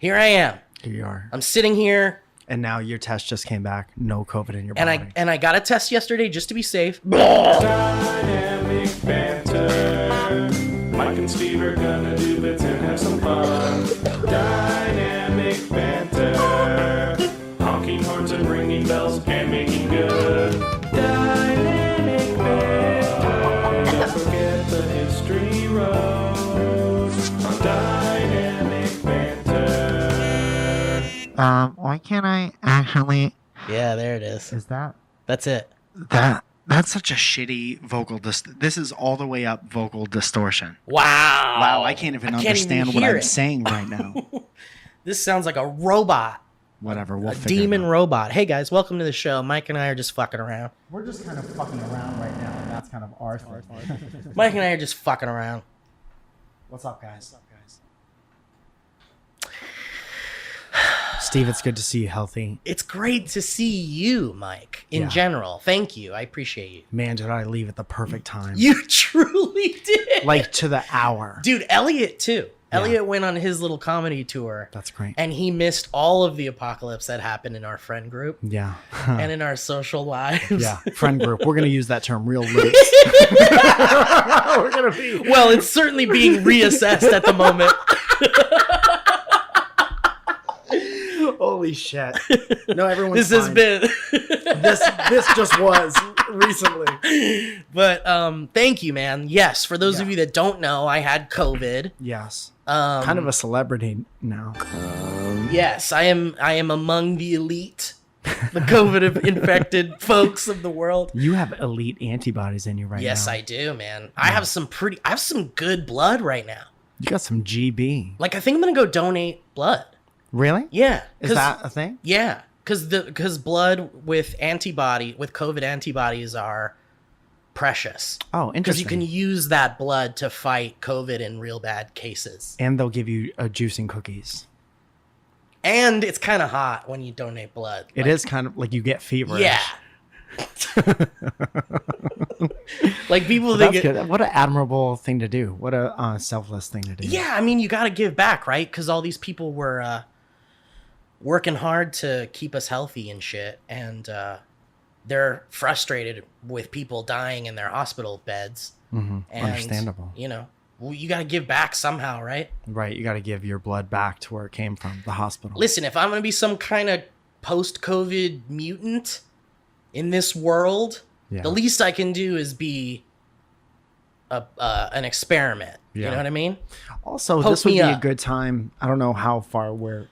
Here I am. Here you are. I'm sitting here. And now your test just came back. No COVID in your body. And I got a test yesterday just to be safe. Dynamic banter. Mike and Steve are gonna do bits and have some fun. Dynamic banter. Honking horns and ringing bells and making good. Dynamic banter. Don't forget the history road on Dynamic banter. Why can't I actually... Yeah, there it is. Is that... That's it. That's such a shitty vocal... This is all the way up vocal distortion. Wow. Wow, I can't even understand what I'm saying right now. This sounds like a robot. Whatever, we'll A figure demon it out. robot. Hey guys, welcome to the show. Mike and I are just fucking around. We're just kind of fucking around right now, and that's kind of our thing. Mike and I are just fucking around. What's up, guys? Steve, it's good to see you healthy. It's great to see you, Mike, in general. Thank you. I appreciate you. Man, did I leave at the perfect time. You truly did. Like to the hour. Dude, Elliot too. Elliot went on his little comedy tour. That's great. And he missed all of the apocalypse that happened in our friend group. Yeah. And in our social lives. Yeah, friend group. We're going to use that term real loose. We're going to be... Well, it's certainly being reassessed at the moment. Holy shit. No, everyone's This has fine. been... This just was recently. But thank you, man. Yes, for those of you that don't know, I had COVID. Yes. Kind of a celebrity now. Yes, I am among the elite, the COVID infected folks of the world. You have elite antibodies in you right now. Yes, I do, man. I have some good blood right now. You got some GB. Like, I think I'm gonna go donate blood. Really? Yeah. Is that a thing? Yeah, because blood with COVID antibodies are precious. Oh, interesting. Because you can use that blood to fight COVID in real bad cases. And they'll give you juicing cookies. And it's kind of hot when you donate blood. It is kind of like you get feverish. Yeah. Like people That's think good. What an admirable thing to do. What a selfless thing to do. Yeah, I mean, you got to give back, right? Because all these people were working hard to keep us healthy and shit, and they're frustrated with people dying in their hospital beds. Mm-hmm. And, understandable. You know, you got to give back somehow, right? Right. You got to give your blood back to where it came from, the hospital. Listen, if I'm going to be some kind of post-COVID mutant in this world, the least I can do is be an experiment. Yeah. You know what I mean? Also, Poke this would me be a up. good time. I don't know how far we're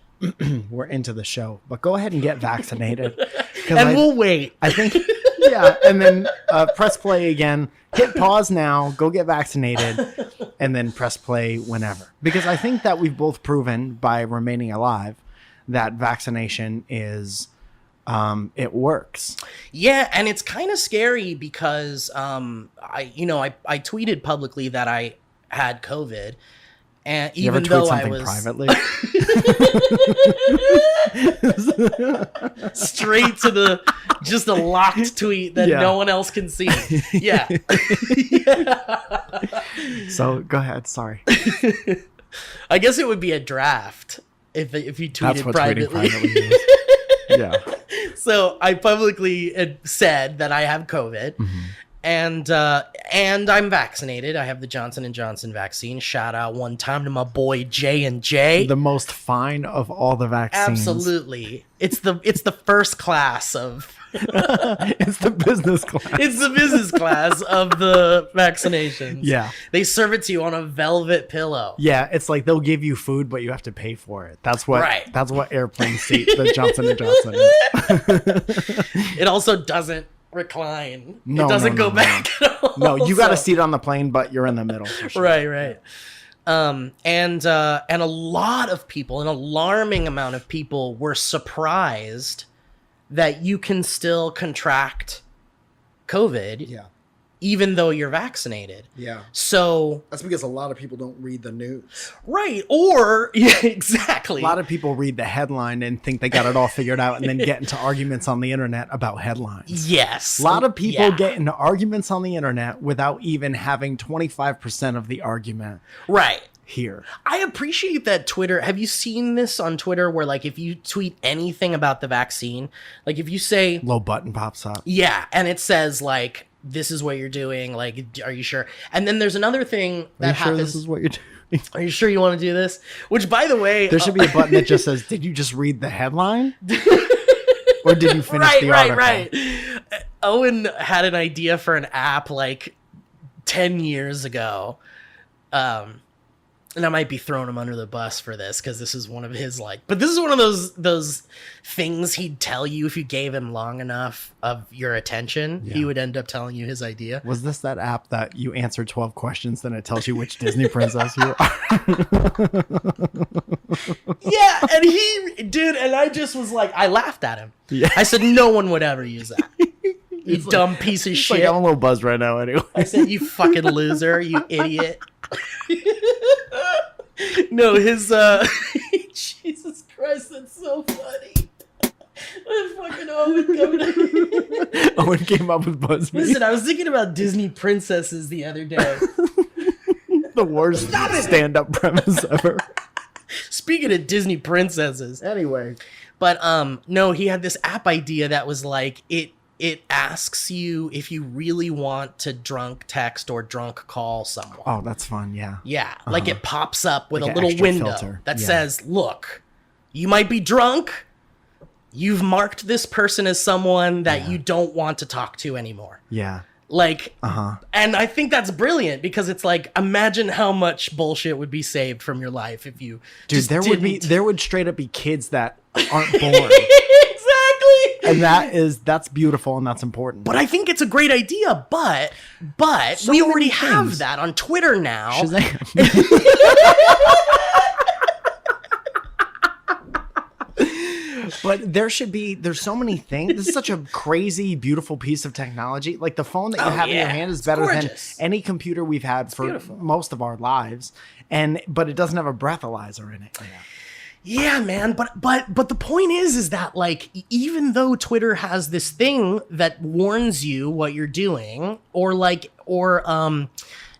into the show, but go ahead and get vaccinated. And we'll wait. I think, yeah, and then press play again. Hit pause now. Go get vaccinated, and then press play whenever. Because I think that we've both proven by remaining alive that vaccination is it works. Yeah, and it's kind of scary because I tweeted publicly that I had COVID, and You ever even tweet though I something was privately? straight to just a locked tweet that no one else can see. Yeah. So go ahead. Sorry. I guess it would be a draft if you tweeted That's what privately. tweeting privately is. Yeah. So I publicly said that I have COVID, and I'm vaccinated. I have the Johnson & Johnson vaccine. Shout out one time to my boy J&J. The most fine of all the vaccines. Absolutely, it's the first class of. It's the business class. It's the business class of the vaccinations. Yeah. They serve it to you on a velvet pillow. Yeah, it's like they'll give you food, but you have to pay for it. That's what. Right. That's what airplane seat the Johnson & Johnson is. It also doesn't recline. No, it doesn't no, go back at all. No, you got a So- seat on the plane, but you're in the middle. For sure. Right. And a lot of people, an alarming amount of people, were surprised that you can still contract COVID, Yeah. even though you're vaccinated. Yeah. So, That's because a lot of people don't read the news. right, or yeah, exactly. A lot of people read the headline and think they got it all figured out, and then get into arguments on the internet about headlines. Yes, A lot of people yeah. get into arguments on the internet without even having 25% of the argument. Right. here. I appreciate that Twitter. Have you seen this on Twitter where like if you tweet anything about the vaccine, like if you say Low button pops up. yeah, and it says like this is what you're doing, like are you sure? And then there's another thing that Are you sure happens. this is what you're doing? Are you sure you want to do this? Which by the way, There should be a button that just says, did you just read the headline? Or did you finish the article? Right. Owen had an idea for an app like 10 years ago. And I might be throwing him under the bus for this because this is one of his but this is one of those things he'd tell you if you gave him long enough of your attention. Yeah. He would end up telling you his idea. Was this that app that you answer 12 questions, then it tells you which Disney princess you are? Yeah, and he did, and I just was like, I laughed at him. Yeah. I said, no one would ever use that. You dumb piece of shit. I'm a little buzzed right now anyway. I said, you fucking loser, you idiot. No, his Jesus Christ, that's so funny. Fucking Owen coming. Owen came up with BuzzFeed. Listen, I was thinking about Disney princesses the other day. The worst stand-up premise ever. Speaking of Disney princesses. Anyway. But no, he had this app idea that was like it asks you if you really want to drunk text or drunk call someone. Oh, that's fun, yeah. Yeah, like it pops up with Like a an little extra window filter. that Yeah. says, look, you might be drunk. You've marked this person as someone that you don't want to talk to anymore. Yeah. Like, and I think that's brilliant because it's like, imagine how much bullshit would be saved from your life if you Dude, just there would straight up be kids that aren't born. Exactly. And that's beautiful and that's important. But I think it's a great idea, but we many already have things. that on Twitter now. Shazam. But there's so many things. This is such a crazy, beautiful piece of technology. Like the phone that you have in your hand is It's better gorgeous. than any computer we've had for beautiful. most of our lives. But it doesn't have a breathalyzer in it. Yeah, man, but the point is that like even though Twitter has this thing that warns you what you're doing, or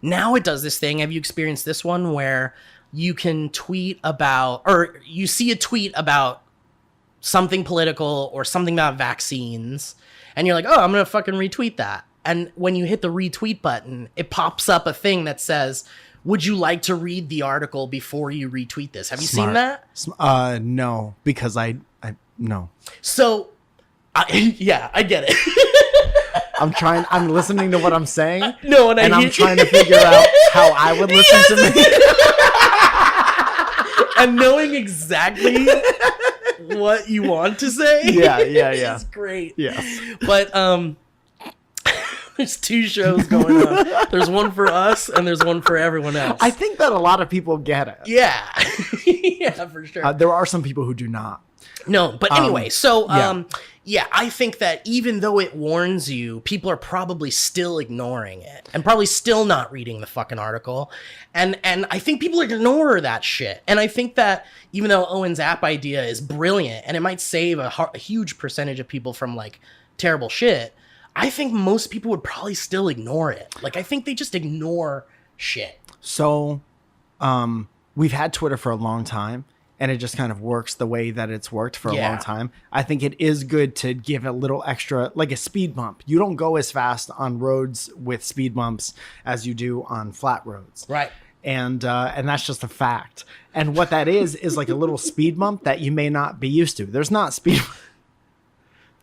now it does this thing. Have you experienced this one where you can tweet about, or you see a tweet about something political or something about vaccines, and you're like, oh, I'm gonna fucking retweet that. And when you hit the retweet button, it pops up a thing that says, would you like to read the article before you retweet this? Have you seen that? No, because I no. So, yeah, I get it. I'm listening to what I'm saying. No, and I'm trying to figure out how I would listen to me. And knowing exactly what you want to say. Yeah. It's great. Yeah. But there's two shows going on. There's one for us and there's one for everyone else. I think that a lot of people get it. Yeah. Yeah, for sure. There are some people who do not. No, but anyway, so yeah. I think that even though it warns you, people are probably still ignoring it and probably still not reading the fucking article. And I think people ignore that shit. And I think that even though Owen's app idea is brilliant and it might save a huge percentage of people from like terrible shit, I think most people would probably still ignore it. Like, I think they just ignore shit. So, we've had Twitter for a long time, and it just kind of works the way that it's worked for a long time. I think it is good to give a little extra, like a speed bump. You don't go as fast on roads with speed bumps as you do on flat roads. Right. And that's just a fact. And what that is like a little speed bump that you may not be used to. There's not speed.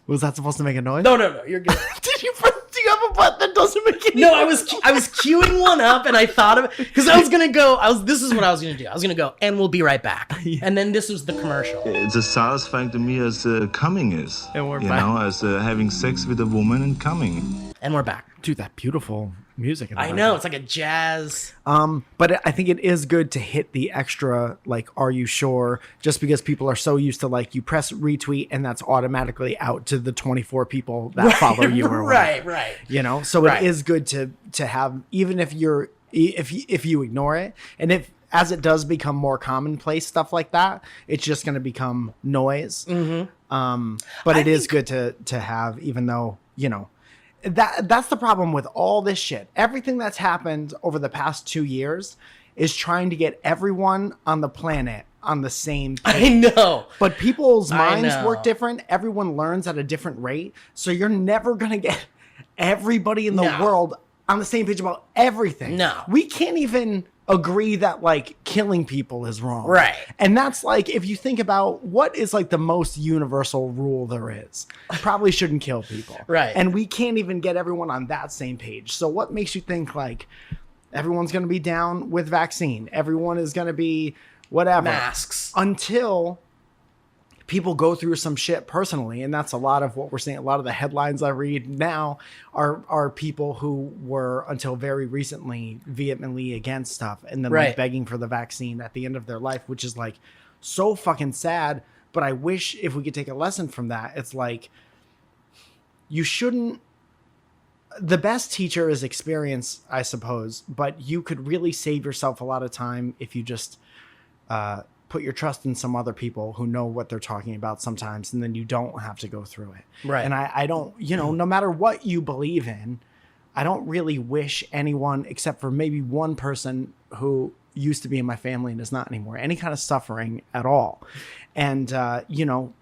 Was that supposed to make a noise? No, you're good. Do you have a button that doesn't make any No, noise? I was queuing one up and I thought of it because I was gonna go. This is what I was gonna do. I was gonna go, and we'll be right back. And then this was the commercial. It's as satisfying to me as coming is. And we're you back. know, as having sex with a woman and coming. And we're back. Dude, that beautiful music. I know, it's like a jazz. But I think it is good to hit the extra, like, are you sure? Just because people are so used to, like, you press retweet and that's automatically out to the 24 people that follow you or whatever. Right. You know, so it is good to have, even if if you ignore it, and if as it does become more commonplace stuff like that, it's just going to become noise. Mm-hmm. But it is good to have, even though, you know, that's the problem with all this shit. Everything that's happened over the past 2 years is trying to get everyone on the planet on the same page. I know. But people's minds know. work different. Everyone learns at a different rate. So you're never going to get everybody in the No. world on the same page about everything. No. We can't even agree that like killing people is wrong. Right. And that's like, if you think about what is like the most universal rule there is, probably shouldn't kill people. Right. And we can't even get everyone on that same page. So what makes you think like everyone's going to be down with vaccine? Everyone is going to be whatever. Masks. Until people go through some shit personally, and that's a lot of what we're seeing. A lot of the headlines I read now are people who were until very recently vehemently against stuff, and then Right. like begging for the vaccine at the end of their life, which is like so fucking sad. But I wish if we could take a lesson from that, it's like you shouldn't. The best teacher is experience, I suppose, but you could really save yourself a lot of time if you just put your trust in some other people who know what they're talking about sometimes, and then you don't have to go through it. Right. And I don't, no matter what you believe in, I don't really wish anyone, except for maybe one person who used to be in my family and is not anymore, any kind of suffering at all. And,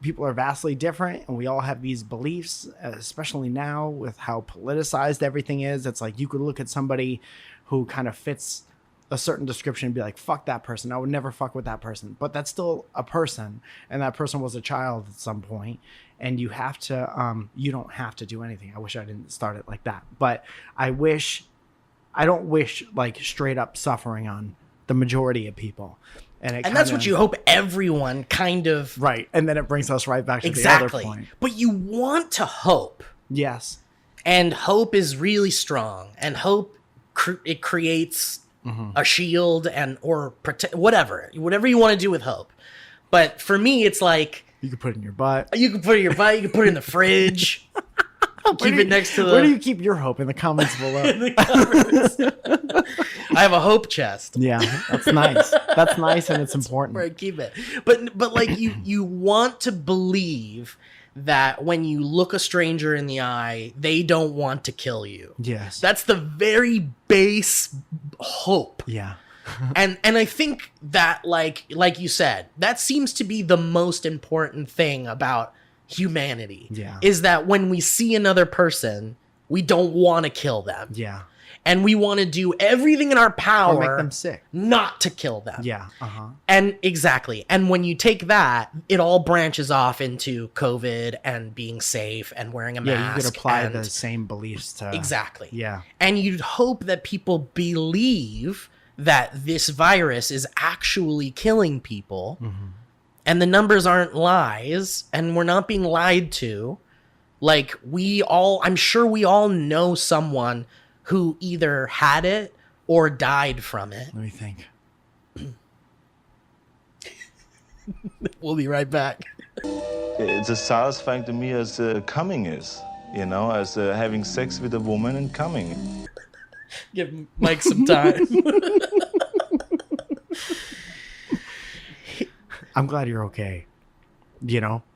people are vastly different, and we all have these beliefs, especially now with how politicized everything is. It's like you could look at somebody who kind of fits a certain description and be like, fuck that person. I would never fuck with that person. But that's still a person, and that person was a child at some point, and you have to, you don't have to do anything. I wish I didn't start it like that. But I don't wish like straight up suffering on the majority of people. And That's what you hope everyone kind of... Right. And then it brings us right back to Exactly. the other point. But you want to hope. Yes. And hope is really strong. And hope, it creates a shield and or protect, whatever you want to do with hope. But for me, it's like... You can put it in your butt. You can put it in your butt. You can put it in the fridge. Keep it next to the... Where do you keep your hope? In the comments below. in the cupboards. I have a hope chest. Yeah, that's nice. That's nice, and it's important. Where I keep it. But like you want to believe that when you look a stranger in the eye, they don't want to kill you. Yes. That's the very base hope. Yeah. and I think that like you said, that seems to be the most important thing about humanity. Yeah. Is that when we see another person, we don't want to kill them. Yeah. And we want to do everything in our power Or make them sick. not to kill them. Yeah. Uh-huh. And exactly. And when you take that, it all branches off into COVID and being safe and wearing a mask. Yeah, you could apply and the same beliefs to... exactly. Yeah. And you'd hope that people believe that this virus is actually killing people, and the numbers aren't lies, and we're not being lied to. Like, I'm sure we all know someone who either had it or died from it. Let me think. We'll be right back. It's as satisfying to me as coming is, as having sex with a woman and coming. Give Mike some time. I'm glad you're okay.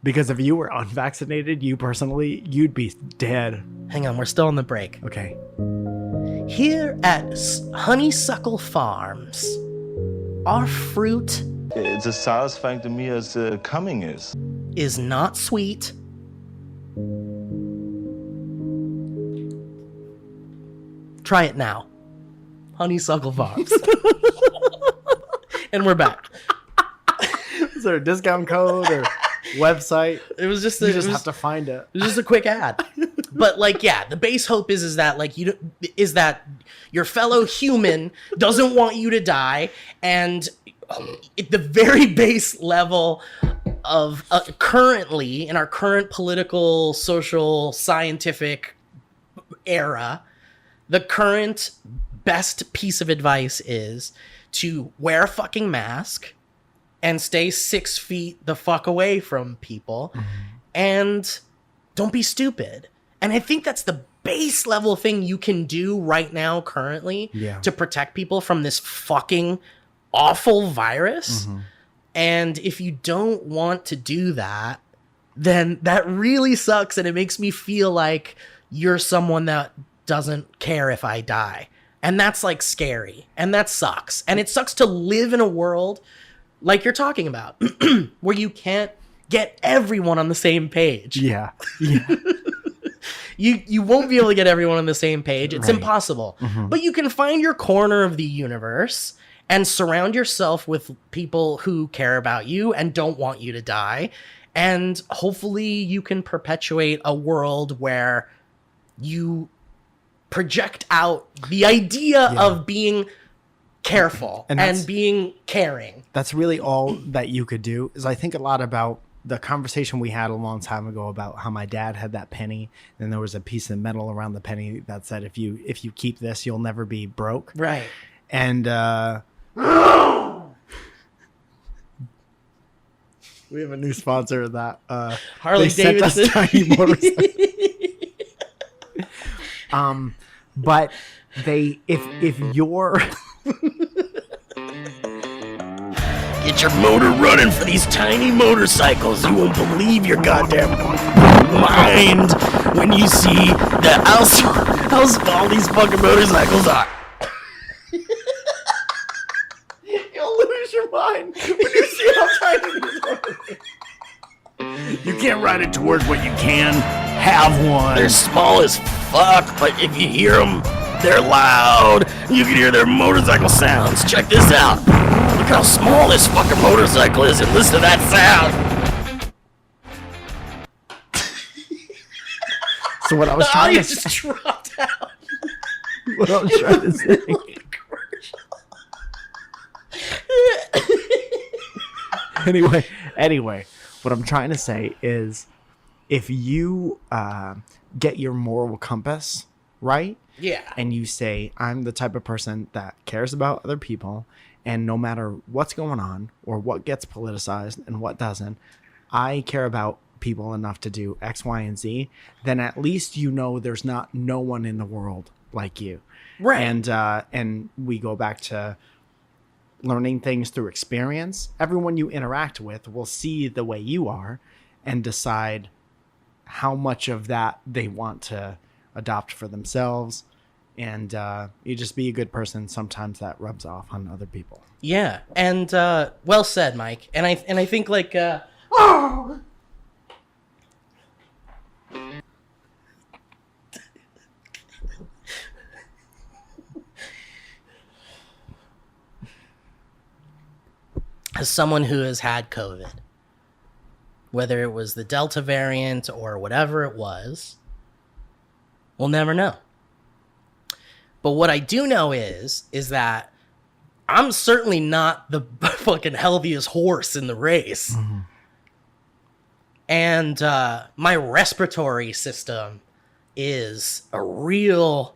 Because if you were unvaccinated, you personally, you'd be dead. Hang on, we're still on the break. Okay. Here at Honeysuckle Farms, our fruit It's as satisfying to me as coming is not sweet. Try it now. Honeysuckle Farms. And we're back. Is there a discount code or website? It was just You just have to find it. It was just a quick ad. But like, yeah, the base hope is that like is that your fellow human doesn't want you to die, and at the very base level of currently in our current political, social, scientific era, the current best piece of advice is to wear a fucking mask and stay 6 feet the fuck away from people, and don't be stupid. And I think that's the base level thing you can do right now currently to protect people from this fucking awful virus. And if you don't want to do that, then that really sucks, and it makes me feel like you're someone that doesn't care if I die. And that's like scary. And that sucks. And it sucks to live in a world like you're talking about where you can't get everyone on the same page. Yeah. You won't be able to get everyone on the same page. It's Right. impossible. But you can find your corner of the universe and surround yourself with people who care about you and don't want you to die. And hopefully you can perpetuate a world where you project out the idea of being careful and being caring. That's really all that you could do. Is I think a lot about the conversation we had a long time ago about how my dad had that penny, and there was a piece of metal around the penny that said, if you keep this, you'll never be broke. Right. And we have a new sponsor of that. Harley they sent us Davidson. tiny motorcycles. But if you're Get your motor running for these tiny motorcycles. You won't believe your goddamn mind when you see how small these fucking motorcycles are. You'll lose your mind when you see how tiny these are. You can't ride it towards what you can have one. They're small as fuck, but if you hear them, they're loud. You can hear their motorcycle sounds. Check this out. Look how small this fucking motorcycle is and listen to that sound. So what I was trying to just dropped out. what I was trying to say. Anyway, what I'm trying to say is, if you get your moral compass right, Yeah. and you say, I'm the type of person that cares about other people, and no matter what's going on or what gets politicized and what doesn't, I care about people enough to do X, Y, and Z, then at least you know there's not no one in the world like you. Right. And we go back to learning things through experience. Everyone you interact with will see the way you are and decide how much of that they want to adopt for themselves. And you just be a good person. Sometimes that rubs off on other people. Yeah, and well said, Mike. And I think like as someone who has had COVID, whether it was the Delta variant or whatever it was, we'll never know. But what I do know is that I'm certainly not the fucking healthiest horse in the race. Mm-hmm. And my respiratory system is a real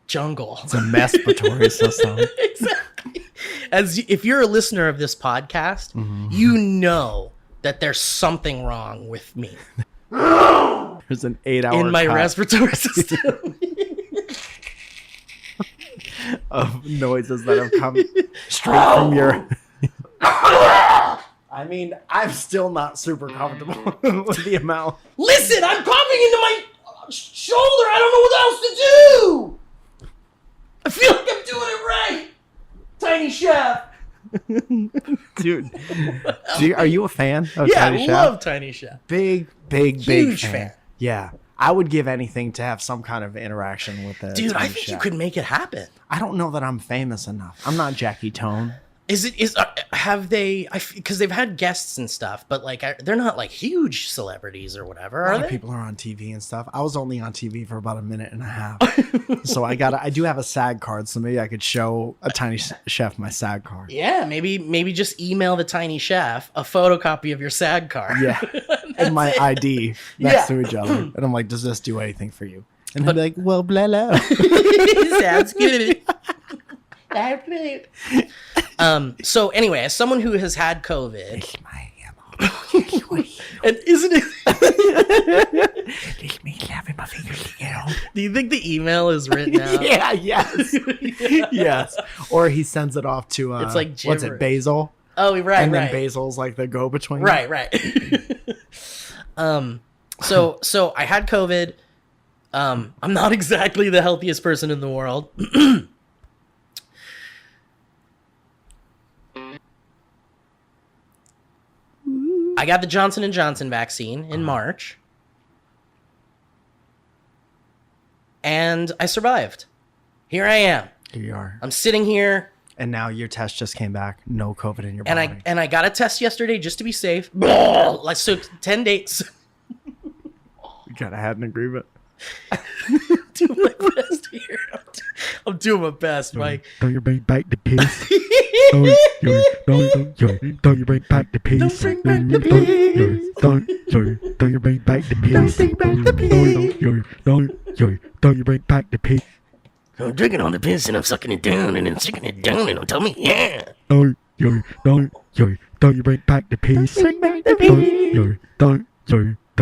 jungle. It's a masturbatory system. Exactly. If you're a listener of this podcast, you know that there's something wrong with me There's an 8-hour in my cut respiratory system. of noises that have come straight from your... I mean, I'm still not super comfortable with the amount. Listen, I'm coughing into my shoulder. I don't know what else to do. I feel like I'm doing it right. Tiny Chef. Dude, are you a fan of Yeah, Tiny I Chef? love Tiny Chef. Big Huge fan. fan. Yeah. I would give anything to have some kind of interaction with the Dude, Tiny I think Chef. you could make it happen. I don't know that I'm famous enough. I'm not Jackie Tone. Have they, because they've had guests and stuff, but like, they're not like huge celebrities or whatever, A are lot of they? people are on TV and stuff. I was only on TV for about a minute and a half. So I do have a SAG card, so maybe I could show a Tiny Chef my SAG card. Yeah, maybe just email the Tiny Chef a photocopy of your SAG card. Yeah. And my ID next to each other. And I'm like, does this do anything for you? And he'd be like, well, blah, blah. Sounds good. So anyway, as someone who has had COVID, and isn't it? Do you think the email is written out? Yeah, yes. Yes. Or he sends it off to, It's like what's it, gibberish. Basil? Oh, right, And then right. Basil's like the go-between. Right. So I had COVID. I'm not exactly the healthiest person in the world. I got the Johnson & Johnson vaccine in March. And I survived. Here I am. Here you are. I'm sitting here. And now your test just came back. No COVID in your And body. I got a test yesterday just to be safe. Like, so 10 days. You kind of had an agreement. Doing my best here. I'm doing my best, Mike. Don't you bring back the peace? Don't you bring back the peace? Don't bring back the peace. Don't you bring back the peace? Don't you bring back the peace? I'm drinking all the piss and I'm sucking it down and then sucking it down and I'm telling me, yeah. Don't you bring back the peace? Don't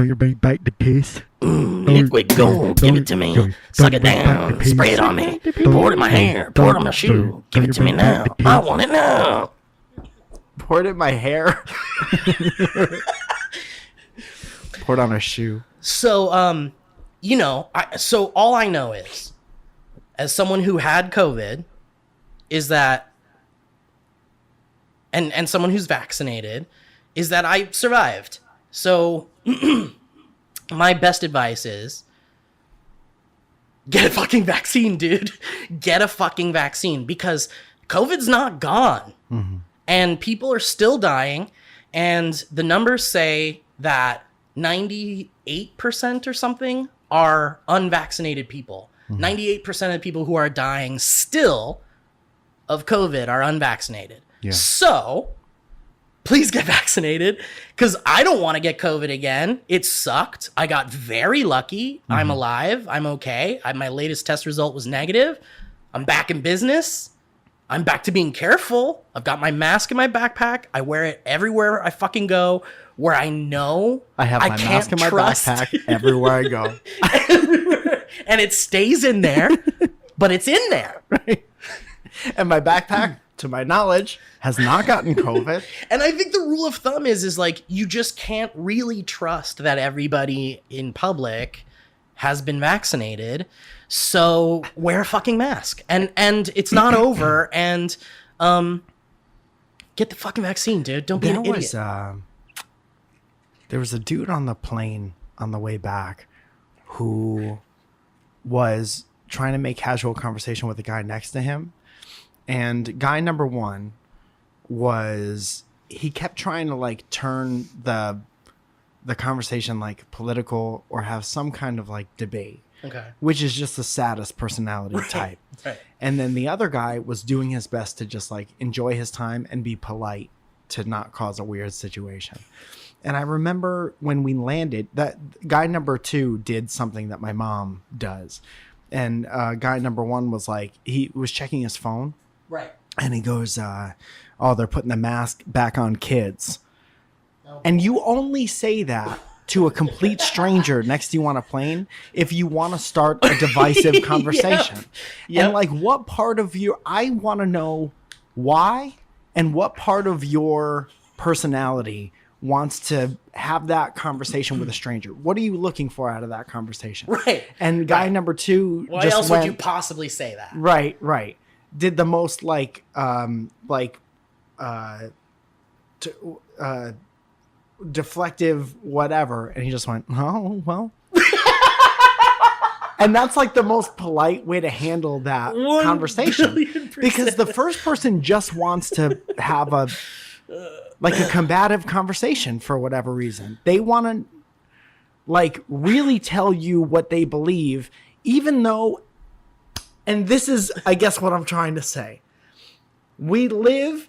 you bring back the peace? Liquid gold, give it to me. Suck it down, spray it on me. Pour it in my hair, pour it on my shoe. Give it to me now. I want it now. Pour it in my hair. Pour it on a shoe. So, so all I know is, as someone who had COVID, is that, and someone who's vaccinated, is that I survived. So, my best advice is, get a fucking vaccine, dude. Get a fucking vaccine, because COVID's not gone. Mm-hmm. And people are still dying. And the numbers say that 98% or something are unvaccinated people. 98% of people who are dying still of COVID are unvaccinated. Yeah. So, please get vaccinated, because I don't want to get COVID again. It sucked. I got very lucky. Mm-hmm. I'm alive. I'm okay. My latest test result was negative. I'm back in business. I'm back to being careful. I've got my mask in my backpack. I wear it everywhere I fucking go, where I know I have my mask in my backpack everywhere I go. And it stays in there, but it's in there. Right. And my backpack, to my knowledge, has not gotten COVID. And I think the rule of thumb is like, you just can't really trust that everybody in public has been vaccinated. So wear a fucking mask. And it's not over. And get the fucking vaccine, dude. Don't be an idiot. There was a dude on the plane on the way back who was trying to make casual conversation with the guy next to him. And guy number one he kept trying to like turn the conversation like political or have some kind of like debate. Okay. Which is just the saddest personality type. Right. And then the other guy was doing his best to just like enjoy his time and be polite to not cause a weird situation. And I remember when we landed, that guy number two did something that my mom does. And guy number one was like, he was checking his phone. Right. And he goes, they're putting the mask back on kids. Oh. And you only say that to a complete stranger next to you on a plane if you want to start a divisive conversation. Yep. And like, what part of I want to know why and what part of your personality wants to have that conversation with a stranger. What are you looking for out of that conversation? Right. And guy number two, why else would you possibly say that? Right. Did the most deflective whatever, and he just went, oh well. And that's like the most polite way to handle that conversation, because the first person just wants to have a combative conversation for whatever reason. They want to like really tell you what they believe, even though, and this is, I guess, what I'm trying to say. We live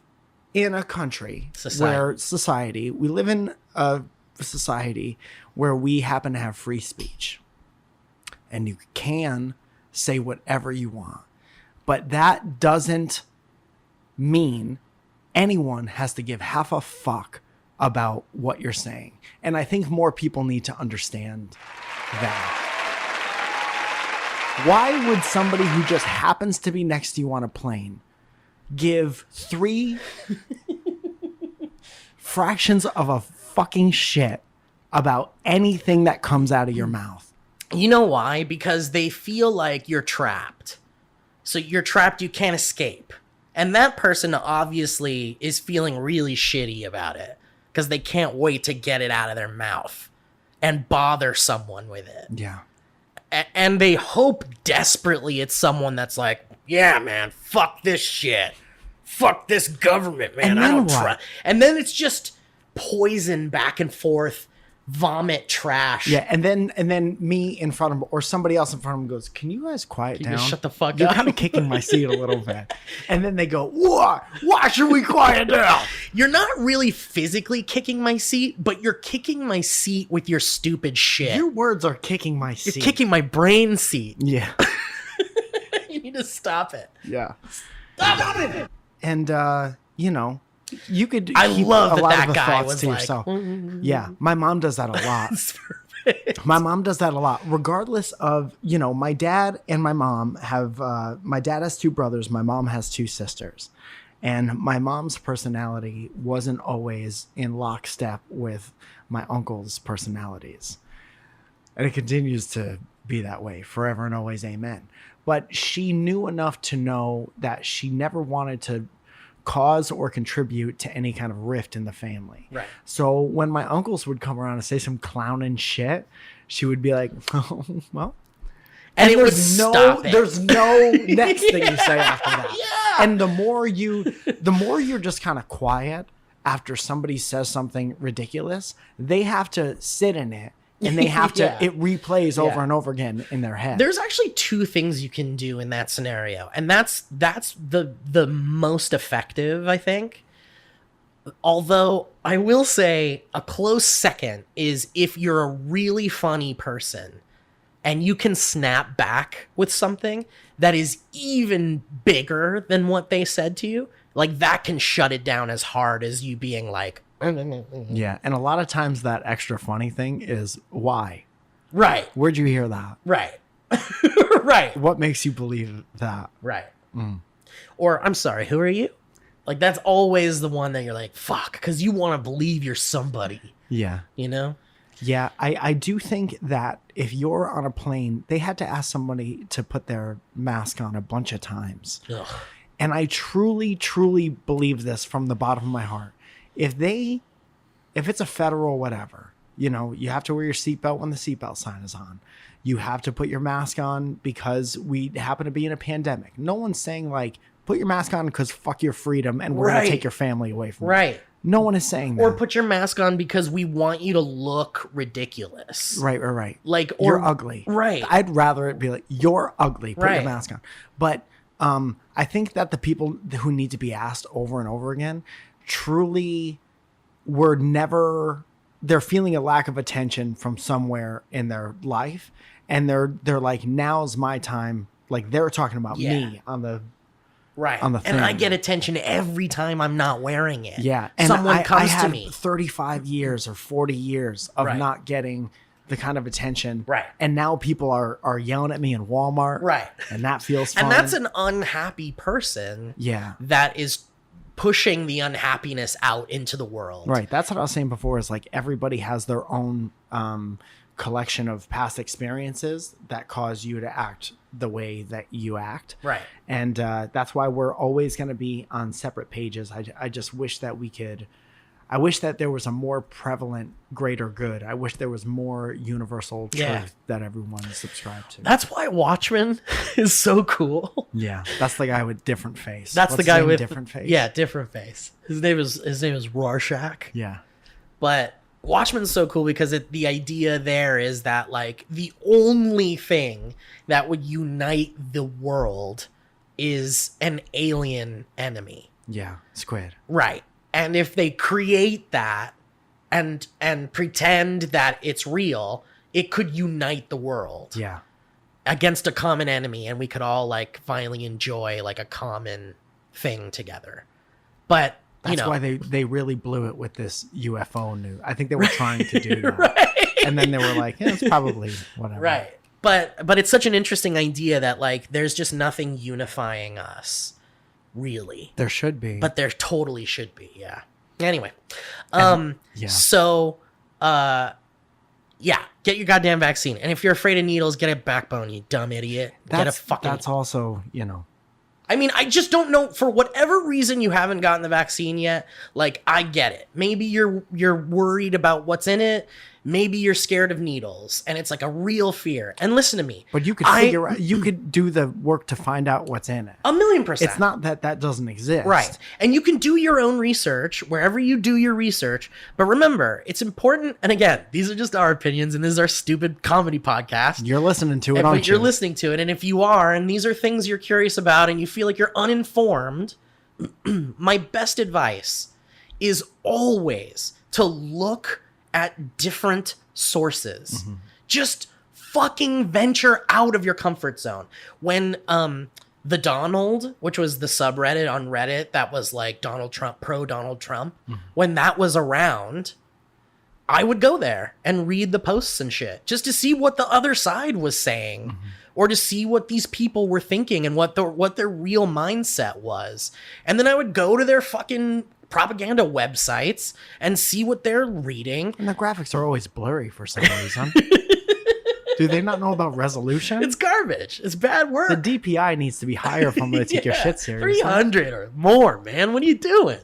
in a country we live in a society where we happen to have free speech. And you can say whatever you want. But that doesn't mean anyone has to give half a fuck about what you're saying. And I think more people need to understand that. Why would somebody who just happens to be next to you on a plane give 3 fractions of a fucking shit about anything that comes out of your mouth? You know why? Because they feel like you're trapped. So you're trapped, you can't escape. And that person obviously is feeling really shitty about it because they can't wait to get it out of their mouth and bother someone with it. Yeah. And they hope desperately it's someone that's like, yeah, man, fuck this shit. Fuck this government, man. And I then don't what? trust. And then it's just poison back and forth, vomit trash. Yeah, and then me in front of him or somebody else in front of him goes, "Can you guys quiet down? just shut the fuck You're up." kind of kicking my seat a little bit." And then they go, "Why? Why should we quiet down?" You're not really physically kicking my seat, but you're kicking my seat with your stupid shit. Your words are kicking my You're seat. kicking my brain seat. Yeah. You need to stop it. Yeah. And you know, you could I keep love a lot that of the guy thoughts was to like, yourself. Yeah, my mom does that a lot. It's perfect. My mom does that a lot, regardless of, you know, my dad and my mom have, my dad has 2 brothers, my mom has 2 sisters. And my mom's personality wasn't always in lockstep with my uncle's personalities. And it continues to be that way forever and always, amen. But she knew enough to know that she never wanted to cause or contribute to any kind of rift in the family. Right. So when my uncles would come around and say some clowning shit, she would be like, "Oh, well." And it would there's no stop it. there's no next thing you say after that. Yeah. And the more you're just kind of quiet after somebody says something ridiculous, they have to sit in it and they have to Yeah. it replays over Yeah. and over again in their head. There's actually 2 things you can do in that scenario, and that's the most effective, I think. Although I will say a close second is if you're a really funny person and you can snap back with something that is even bigger than what they said to you, like that can shut it down as hard as you being like, Yeah, and a lot of times that extra funny thing is why? right, Where'd you hear that? right, right. What makes you believe that? Right. Or, I'm sorry, who are you? Like, that's always the one that you're like, fuck, because you want to believe you're somebody, Yeah. you know? Yeah, I do think that if you're on a plane, they had to ask somebody to put their mask on a bunch of times. Ugh. And I truly, truly believe this from the bottom of my heart. If it's a federal whatever, you know, you have to wear your seatbelt when the seatbelt sign is on. You have to put your mask on because we happen to be in a pandemic. No one's saying like, put your mask on because fuck your freedom and we're going Right. to take your family away from you. Right. No one is saying that. Or put your mask on because we want you to look ridiculous. Right. Like, or You're ugly. Right. I'd rather it be like, you're ugly. Put your Right. mask on. But I think that the people who need to be asked over and over again truly they're feeling a lack of attention from somewhere in their life. And they're like, now's my time. Like they're talking about Yeah. me on the Right. on the and I thing. get attention every time I'm not wearing it. Yeah. And Someone comes I to have me. 35 years or 40 years of Right. not getting the kind of attention. Right. And now people are yelling at me in Walmart. Right. And that feels fun. And that's an unhappy person Yeah. that is pushing the unhappiness out into the world. Right. That's what I was saying before is like everybody has their own collection of past experiences that cause you to act the way that you act. Right. And that's why we're always going to be on separate pages. I just wish that I wish that there was a more prevalent greater good. I wish there was more universal truth Yeah. that everyone subscribed to. That's why Watchmen is so cool. Yeah. That's the guy with different face. That's What's the his guy name? with different face. Yeah, different face. His name is Rorschach. Yeah. But Watchmen's so cool because the idea there is that like the only thing that would unite the world is an alien enemy. Yeah. Squid. Right. And if they create that and pretend that it's real, it could unite the world Yeah. against a common enemy, and we could all like finally enjoy like a common thing together. But That's you know, why they really blew it with this UFO news. I think they were trying to do that. right. And then they were like, yeah, it's probably whatever. Right. But it's such an interesting idea that like there's just nothing unifying us, really. There should be. But there totally should be, yeah. Anyway. Yeah. So yeah, get your goddamn vaccine. And if you're afraid of needles, get a backbone, you dumb idiot. That's also, you know. I mean, I just don't know, for whatever reason you haven't gotten the vaccine yet. Like, I get it. Maybe you're worried about what's in it. Maybe you're scared of needles, and it's like a real fear. And listen to me. But you could figure out, you could do the work to find out what's in it. 1,000,000%. It's not that doesn't exist. Right. And you can do your own research wherever you do your research. But remember, it's important. And again, these are just our opinions, and this is our stupid comedy podcast. You're listening to it, aren't you? You're listening to it. And if you are, and these are things you're curious about, and you feel like you're uninformed, my best advice is always to look at different sources. Mm-hmm. Just fucking venture out of your comfort zone. When the Donald, which was the subreddit on Reddit that was like Donald Trump, pro Donald Trump, when that was around, I would go there and read the posts and shit just to see what the other side was saying, or to see what these people were thinking and what their real mindset was. And then I would go to their fucking propaganda websites and see what they're reading. And the graphics are always blurry for some reason. Do they not know about resolution? It's garbage. It's bad work. The DPI needs to be higher from when they take your shit seriously. 300 or more, man. What are you doing?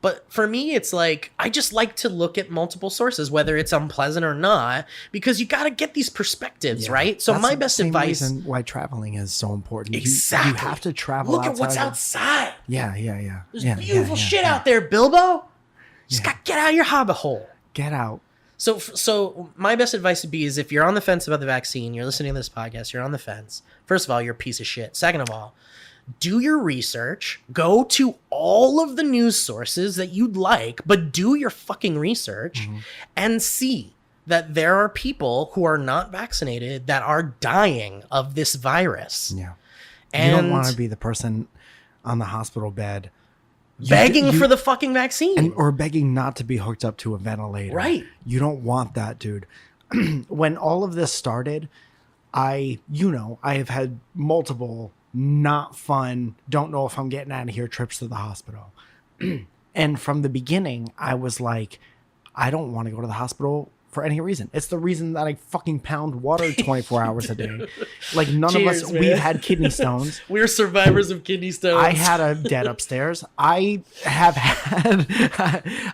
But for me, it's like, I just like to look at multiple sources, whether it's unpleasant or not, because you got to get these perspectives, right? So my best advice... That's the reason why traveling is so important. Exactly. You have to travel Look at what's outside. Yeah. There's beautiful shit out there, Bilbo. Just got to get out of your hobbit hole. Get out. So my best advice would be is if you're on the fence about the vaccine, you're listening to this podcast, you're on the fence. First of all, you're a piece of shit. Second of all, do your research, go to all of the news sources that you'd like, but do your fucking research and see that there are people who are not vaccinated that are dying of this virus. Yeah. And you don't want to be the person on the hospital bed begging for the fucking vaccine. Or begging not to be hooked up to a ventilator. Right. You don't want that, dude. When all of this started, I have had multiple not fun, don't know if I'm getting out of here trips to the hospital. And from the beginning, I was like, I don't want to go to the hospital for any reason. It's the reason that I fucking pound water 24 hours a day. Like none of us, man. We've had kidney stones. We're survivors of kidney stones. I had a dead upstairs. I've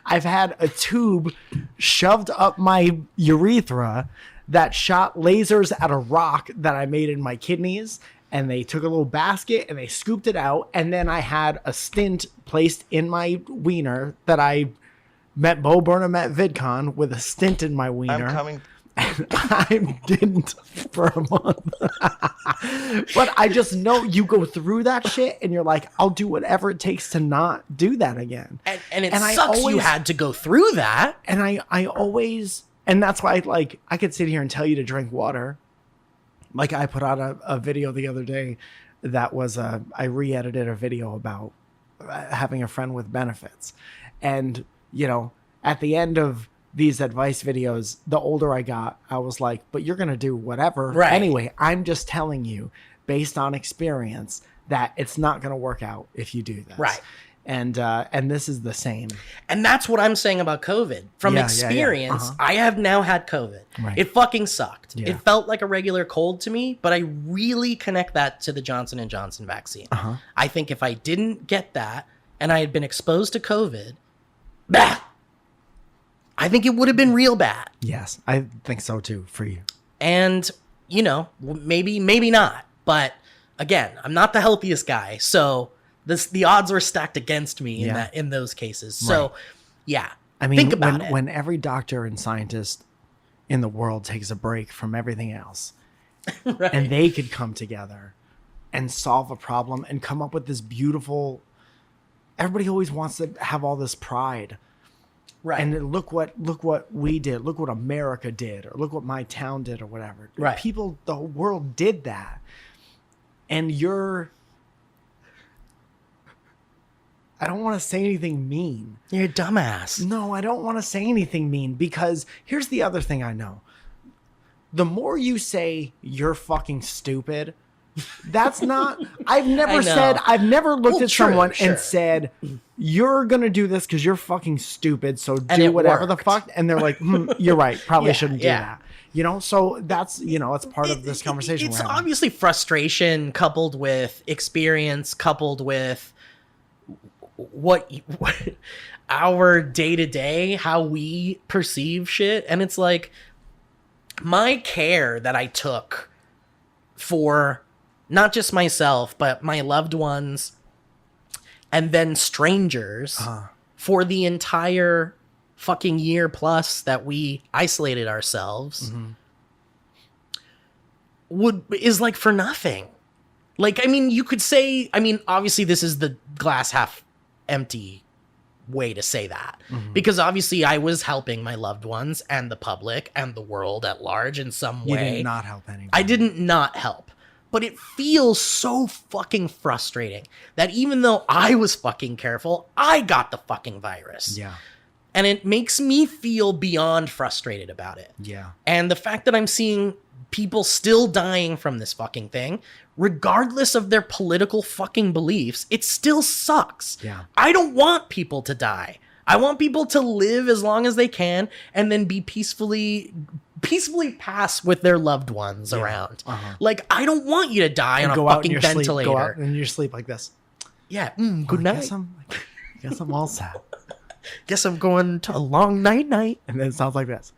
had a tube shoved up my urethra that shot lasers at a rock that I made in my kidneys. And they took a little basket and they scooped it out. And then I had a stint placed in my wiener that I met Bo Burnham at VidCon with a stint in my wiener. I'm coming. And I didn't for a month. But I just know you go through that shit and you're like, I'll do whatever it takes to not do that again. And it sucks you had to go through that. And I always, and that's why I could sit here and tell you to drink water. Like I put out a video the other day that was I re-edited a video about having a friend with benefits. And, at the end of these advice videos, the older I got, I was like, but you're going to do whatever. Right. Anyway, I'm just telling you based on experience that it's not going to work out if you do this. Right. And this is the same. And that's what I'm saying about COVID. From experience, Uh-huh. I have now had COVID. Right. It fucking sucked. Yeah. It felt like a regular cold to me, but I really connect that to the Johnson & Johnson vaccine. Uh-huh. I think if I didn't get that and I had been exposed to COVID, I think it would have been real bad. Yes, I think so too for you. And, maybe not. But again, I'm not the healthiest guy, so the odds were stacked against me in those cases. So, I mean, think about it. When every doctor and scientist in the world takes a break from everything else, Right. and they could come together and solve a problem and come up with this beautiful. Everybody always wants to have all this pride. Right. And look what we did. Look what America did, or look what my town did, or whatever. Right. People, the whole world did that. And I don't want to say anything mean. You're a dumbass. No, I don't want to say anything mean, because here's the other thing I know. The more you say you're fucking stupid, That's not. I've I never know. looked Well, at true, someone sure. and said, "You're gonna do this because you're fucking stupid. So And do it whatever the worked. fuck." And they're like, "You're right. Probably Yeah, shouldn't do yeah. that." You know. So that's it's part of this conversation. It's we're having. obviously frustration coupled with experience, coupled with what our day to day, how we perceive shit, and it's like my care that I took for not just myself but my loved ones and then strangers for the entire fucking year plus that we isolated ourselves is like for nothing. Like, I mean, you could say, I mean, obviously this is the glass half empty way to say that, because obviously I was helping my loved ones and the public and the world at large in some You way. did not help anyone. I didn't not help. But it feels so fucking frustrating that even though I was fucking careful, I got the fucking virus. Yeah. And it makes me feel beyond frustrated about it. Yeah. And the fact that I'm seeing people still dying from this fucking thing, regardless of their political fucking beliefs, it still sucks. Yeah. I don't want people to die. I want people to live as long as they can and then be peacefully pass with their loved ones around. Like, I don't want you to die on a fucking ventilator. Go out in your sleep like this. Yeah. Good I night. guess I'm all set. Guess I'm going to a long night. And then it sounds like this.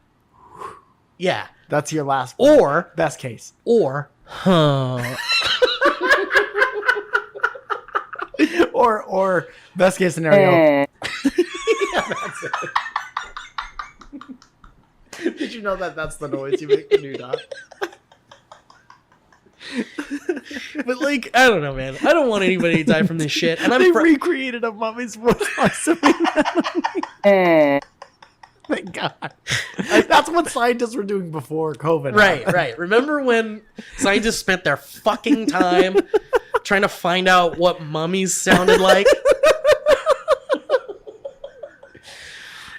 Yeah. That's your last. Or Best case. huh. Or best case scenario. That's it. Did you know that's the noise you make when you die? But like, I don't know, man. I don't want anybody to die from this shit. And They I'm recreated a mummy's voice by Thank God. That's what scientists were doing before COVID. right. Remember when scientists spent their fucking time trying to find out what mummies sounded like?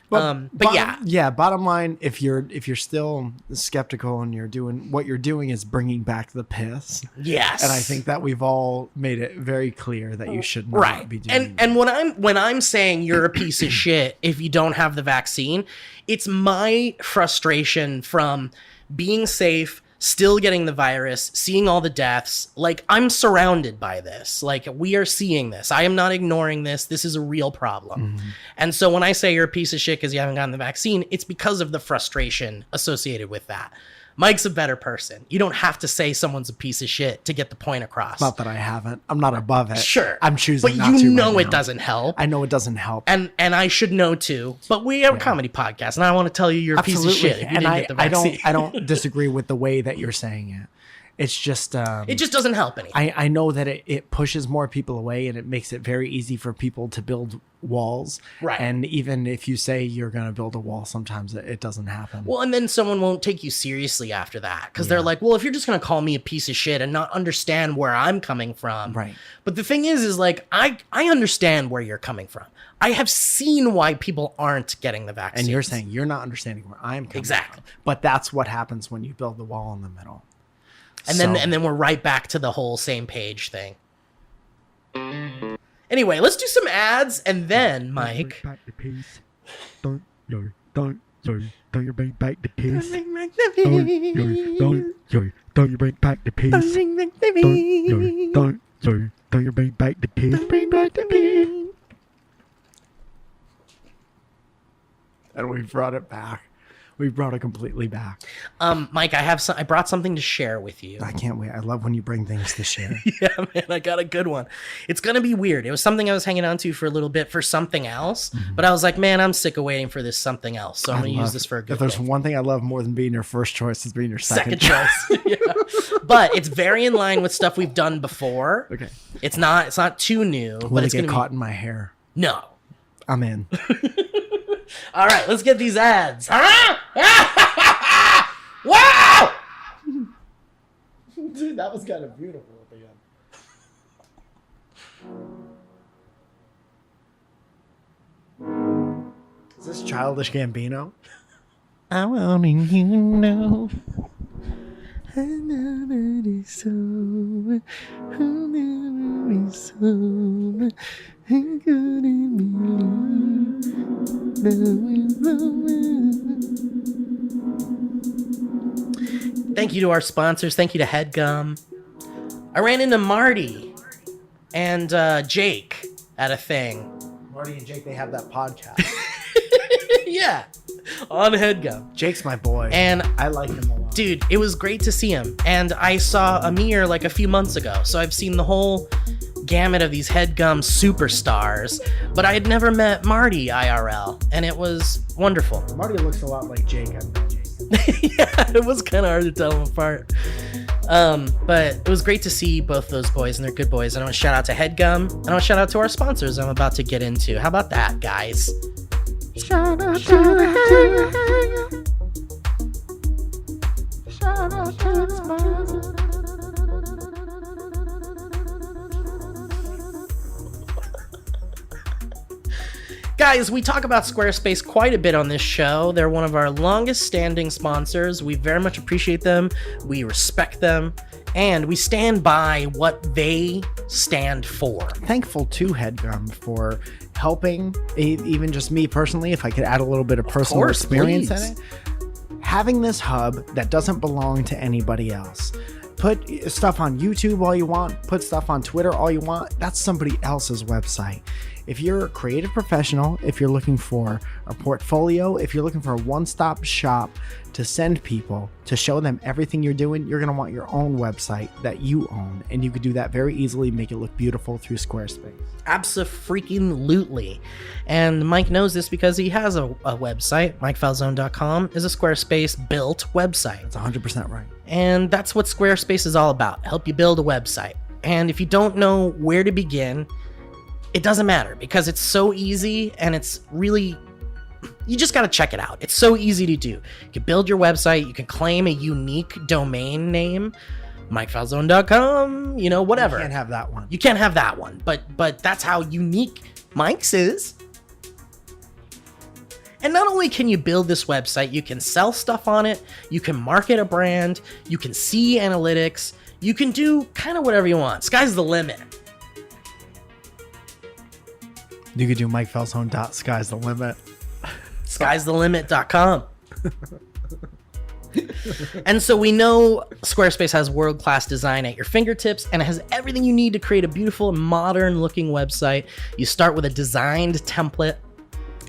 But yeah. Bottom line, if you're still skeptical and you're doing what you're doing is bringing back the piss. Yes. And I think that we've all made it very clear that you should not be doing that. And when I'm saying you're a piece of shit if you don't have the vaccine, it's my frustration from being safe, still getting the virus, seeing all the deaths. Like, I'm surrounded by this. Like, we are seeing this. I am not ignoring this. This is a real problem. And so when I say you're a piece of shit because you haven't gotten the vaccine, it's because of the frustration associated with that. Mike's a better person. You don't have to say someone's a piece of shit to get the point across. Not that I haven't. I'm not above it. Sure. I'm choosing but not you to know right it now. doesn't help. I know it doesn't help. And I should know too. But we have a comedy podcast, and I want to tell you you're a piece of shit if you and didn't get the vaccine. I don't disagree with the way that you're saying it. It's just it just doesn't help anything. I know that it pushes more people away and it makes it very easy for people to build walls. Right. And even if you say you're going to build a wall, sometimes it doesn't happen. Well, and then someone won't take you seriously after that because they're like, well, if you're just going to call me a piece of shit and not understand where I'm coming from. Right. But the thing is like, I understand where you're coming from. I have seen why people aren't getting the vaccine. And you're saying you're not understanding where I'm coming Exactly. from. But that's what happens when you build the wall in the middle. And then we're right back to the whole same page thing. Anyway, let's do some ads and then, Mike. Bring back the peace. Don't you bring back the peace. Don't you bring back the peace. Don't you bring back the peace. Bring back the peace. And we brought it back. We brought it completely back. Mike, I brought something to share with you. I can't wait. I love when you bring things to share. Yeah, man, I got a good one. It's gonna be weird. It was something I was hanging on to for a little bit for something else, but I was like, man, I'm sick of waiting for this something else. So I'm gonna use this for a good If there's thing. one thing I love more than being your first choice, is being your second choice. Yeah. But it's very in line with stuff we've done before. Okay. It's not too new, Will but it it's get gonna caught in my hair? No. I'm in. All right, let's get these ads. Wow! Dude, that was kind of beautiful at the end. Is this Childish Gambino? I want you know Thank you to our sponsors. Thank you to HeadGum. I ran into Marty and Jake at a thing. Marty and Jake, they have that podcast. Yeah, on HeadGum. Jake's my boy. And I like him a lot. dude, it was great to see him. And I saw Amir like a few months ago, so I've seen the whole gamut of these HeadGum superstars, but I had never met Marty IRL, and it was wonderful. Marty looks a lot like Jake. I've met Jake. Yeah, it was kind of hard to tell them apart. But it was great to see both those boys, and they're good boys. And I want to shout out to HeadGum, and I want to shout out to our sponsors I'm about to get into. How about that, guys? Shout out to the Shout out to the sponsors. Guys, we talk about Squarespace quite a bit on this show. They're one of our longest standing sponsors. We very much appreciate them. We respect them. And we stand by what they stand for. Thankful to HeadGum for helping, even just me personally, if I could add a little bit of personal experience in it. Having this hub that doesn't belong to anybody else. Put stuff on YouTube all you want. Put stuff on Twitter all you want. That's somebody else's website. If you're a creative professional, if you're looking for a portfolio, if you're looking for a one-stop shop to send people, to show them everything you're doing, you're going to want your own website that you own. And you could do that very easily, make it look beautiful through Squarespace. Abso-freaking-lutely. And Mike knows this because he has a website. MikeFalzone.com is a Squarespace-built website. That's 100% right. And that's what Squarespace is all about. Help you build a website. And if you don't know where to begin, it doesn't matter because it's so easy and it's really, you just got to check it out. It's so easy to do. You can build your website. You can claim a unique domain name, MikeFalzone.com, you know, whatever. You can't have that one. You can't have that one, but that's how unique Mike's is. And not only can you build this website, you can sell stuff on it, you can market a brand, you can see analytics, you can do kind of whatever you want. Sky's the limit. You could do Sky's the limit. Sky'sthelimit.com. And so we know Squarespace has world-class design at your fingertips and it has everything you need to create a beautiful, modern-looking website. You start with a designed template.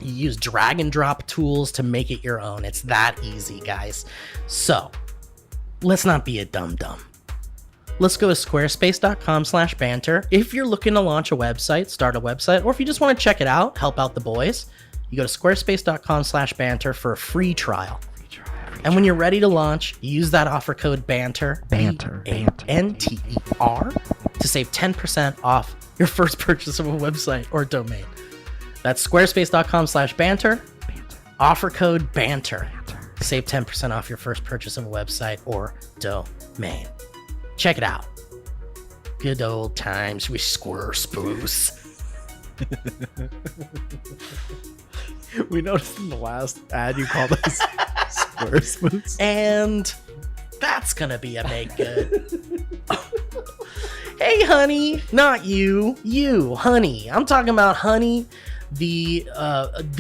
You use drag and drop tools to make it your own. It's that easy, guys. So let's not be a dum-dum. Let's go to squarespace.com/banter. If you're looking to launch a website, start a website, or if you just want to check it out, help out the boys, you go to squarespace.com/banter for a free trial. And when you're ready to launch, use that offer code BANTER, BANTER, to save 10% off your first purchase of a website or domain. That's squarespace.com/banter, offer code BANTER. Save 10% off your first purchase of a website or domain. Check it out. Good old times with Squarespace. We noticed in the last ad you called us Squarespace. And that's gonna be a make good. Hey, honey. Not you. You, honey. I'm talking about Honey, the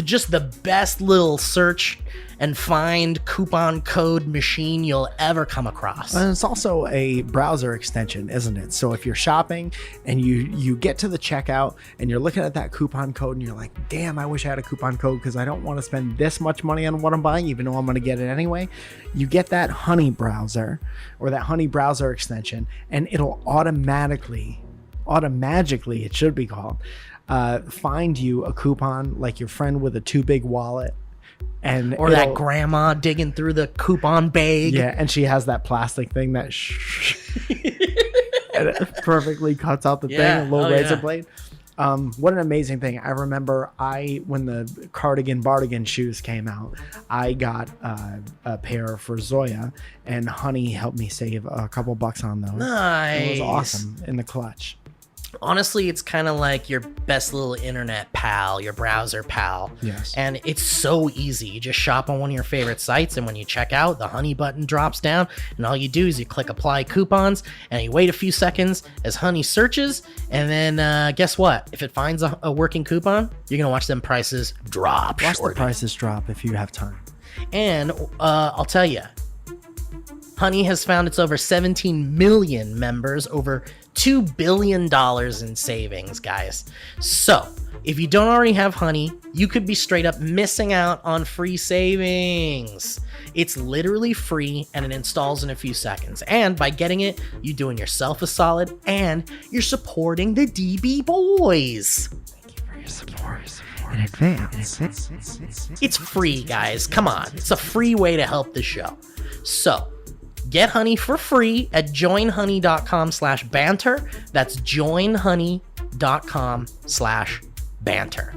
just the best little search and find coupon code machine you'll ever come across. And it's also a browser extension, isn't it? So if you're shopping and you get to the checkout and you're looking at that coupon code and you're like, damn, I wish I had a coupon code because I don't want to spend this much money on what I'm buying, even though I'm going to get it anyway. You get that Honey browser or that Honey browser extension and it'll automatically, it should be called, find you a coupon like your friend with a too big wallet. Or that grandma digging through the coupon bag. Yeah, and she has that plastic thing that and it perfectly cuts out the thing, a little razor blade. What an amazing thing. I remember when the cardigan bardigan shoes came out, I got a pair for Zoya, and Honey helped me save a couple bucks on those. Nice. It was awesome in the clutch. Honestly, it's kind of like your best little internet pal, your browser pal. Yes. And it's so easy. You just shop on one of your favorite sites, and when you check out, the Honey button drops down, and all you do is you click apply coupons, and you wait a few seconds as Honey searches, and then guess what? If it finds a working coupon, you're going to watch them prices drop. Watch shortly. the prices drop if you have time. And I'll tell you, Honey has found its over 17 million members, over $2 billion in savings, guys. So, if you don't already have Honey, you could be straight up missing out on free savings. It's literally free and it installs in a few seconds. And by getting it, you're doing yourself a solid and you're supporting the DB boys. Thank you for your support. In advance. It's free, guys. Come on. It's a free way to help the show. So, get Honey for free at joinhoney.com/banter. That's joinhoney.com/banter.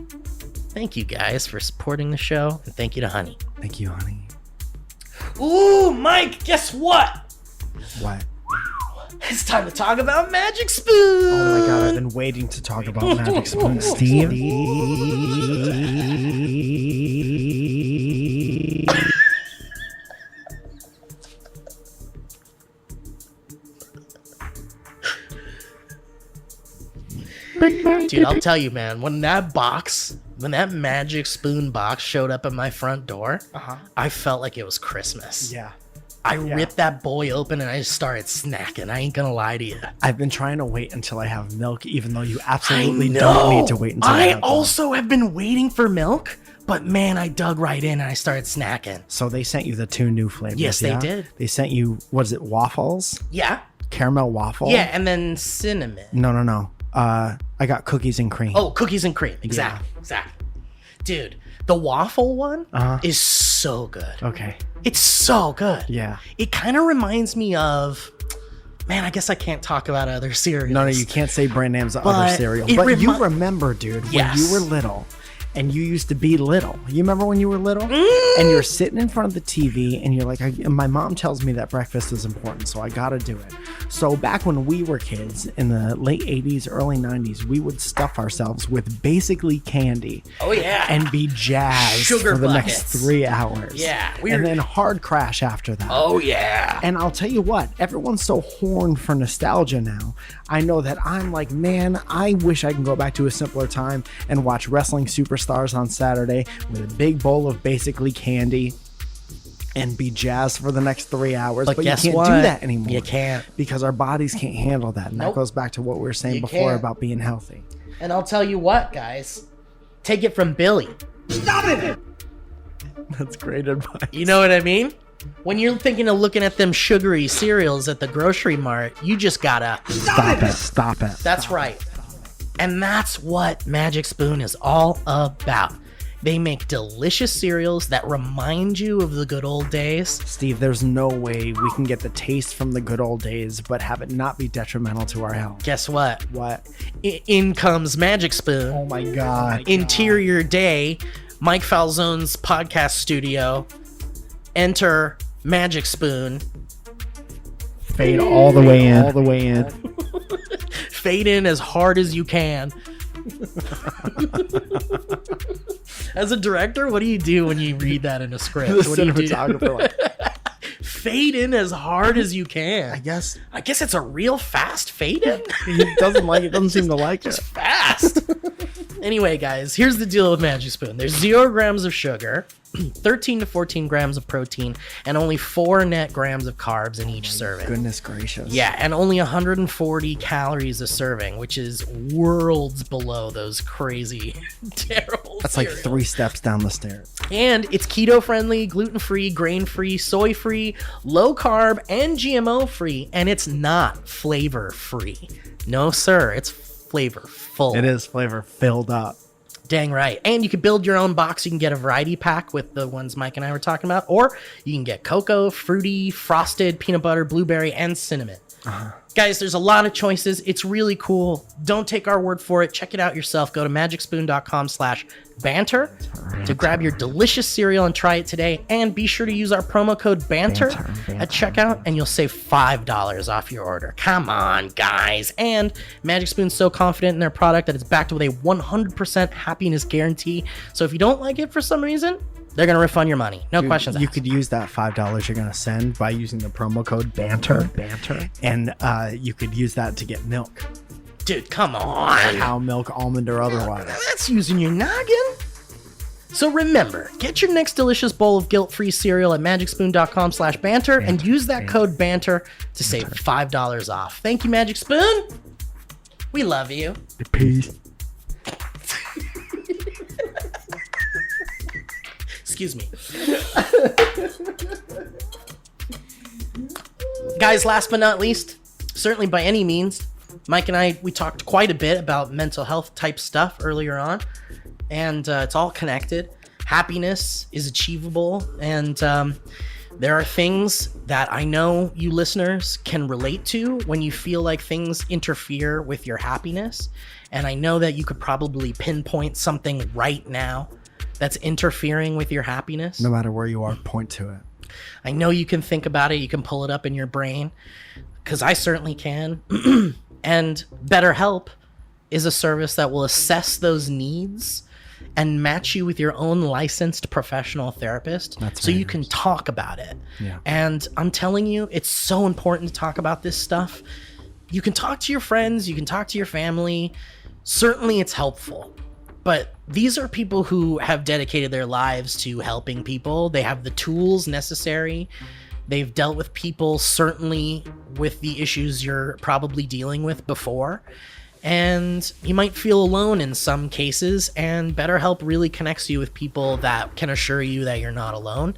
Thank you guys for supporting the show, and thank you to Honey. Thank you, honey. Ooh, Mike, guess what? What? It's time to talk about Magic Spoon. Oh my god, I've been waiting to talk about Magic Spoon, Steve. Dude, I'll tell you, man, when that Magic Spoon box showed up at my front door, I felt like it was Christmas. Yeah. I ripped that boy open and I just started snacking. I ain't gonna lie to you. I've been trying to wait until I have milk, even though you absolutely don't need to wait until I have milk. also have been waiting for milk, but man, I dug right in and I started snacking. So they sent you the 2 new flavors. Yes, they yeah? did. They sent you, what is it, waffles? Yeah. Caramel waffle? Yeah, and then cinnamon. No. I got cookies and cream. Oh, cookies and cream. Exactly. Dude, the waffle one is so good. Okay. It's so good. Yeah. It kind of reminds me of, man, I guess I can't talk about other cereals. No, you can't say brand names of But other cereal. it But you remember, dude, when Yes. you were little and you used to be little. You remember when you were little? And you're sitting in front of the TV and you're like, my mom tells me that breakfast is important, so I gotta do it. So back when we were kids in the late 80s, early 90s, we would stuff ourselves with basically candy. Oh, yeah. And be jazzed Sugar for the buckets. next 3 hours. Yeah, And then hard crash after that. Oh, yeah. And I'll tell you what, everyone's so horned for nostalgia now. I know that I'm like, man, I wish I can go back to a simpler time and watch Wrestling Superstars on Saturday with a big bowl of basically candy and be jazzed for the next 3 hours. But you guess can't what? do that anymore. You can't. Because our bodies can't handle that. And Nope. that goes back to what we were saying You before can't. about being healthy. And I'll tell you what, guys. Take it from Billy. That's great advice. You know what I mean? When you're thinking of looking at them sugary cereals at the grocery mart, you just gotta Stop it. That's right. And that's what Magic Spoon is all about. They make delicious cereals that remind you of the good old days. Steve, there's no way we can get the taste from the good old days but have it not be detrimental to our health. Guess what? What? In comes Magic Spoon. Oh my God. Interior day, Mike Falzone's podcast studio. Enter Magic Spoon. Fade all the way in. All the way in. Fade in as hard as you can. As a director, what do you do when you read that in a script? The What do you do? cinematographer like, Fade in as hard as you can. I guess I guess it's a real fast fade in. he doesn't seem to like it. Fast. Anyway, guys, here's the deal with Magic Spoon. There's 0 grams of sugar, 13 to 14 grams of protein, and only 4 net grams of carbs in each serving. Goodness gracious. Yeah, and only 140 calories a serving, which is worlds below those crazy, terrible That's like cereals. 3 steps down the stairs. And it's keto-friendly, gluten-free, grain-free, soy-free, low-carb, and GMO-free, and it's not flavor-free. No, sir, it's flavorful. It is flavor filled up. Dang right. And you can build your own box. You can get a variety pack with the ones Mike and I were talking about, or you can get cocoa, fruity, frosted, peanut butter, blueberry, and cinnamon. Guys, there's a lot of choices. It's really cool. Don't take our word for it. Check it out yourself. Go to magicspoon.com/banter to grab your delicious cereal and try it today. And be sure to use our promo code BANTER at checkout, and you'll save $5 off your order. Come on, guys. And Magic Spoon's so confident in their product that it's backed with a 100% happiness guarantee. So if you don't like it for some reason, they're going to refund your money. No questions asked. You could use that $5 you're going to send by using the promo code BANTER. And you could use that to get milk. Dude, come on. Cow milk, almond, or otherwise. That's using your noggin. So remember, get your next delicious bowl of guilt-free cereal at magicspoon.com/banter and use that code BANTER to save $5 off. Thank you, Magic Spoon. We love you. Peace. Excuse me. Guys, last but not least, certainly by any means, Mike and I, we talked quite a bit about mental health type stuff earlier on, and it's all connected. Happiness is achievable, and there are things that I know you listeners can relate to when you feel like things interfere with your happiness, and I know that you could probably pinpoint something right now that's interfering with your happiness. No matter where you are, point to it. I know you can think about it. You can pull it up in your brain, because I certainly can. And BetterHelp is a service that will assess those needs and match you with your own licensed professional therapist. So you can talk about it. Yeah. And I'm telling you, it's so important to talk about this stuff. You can talk to your friends. You can talk to your family. Certainly it's helpful. But these are people who have dedicated their lives to helping people. They have the tools necessary. They've dealt with people, certainly with the issues you're probably dealing with before. And you might feel alone in some cases, and BetterHelp really connects you with people that can assure you that you're not alone.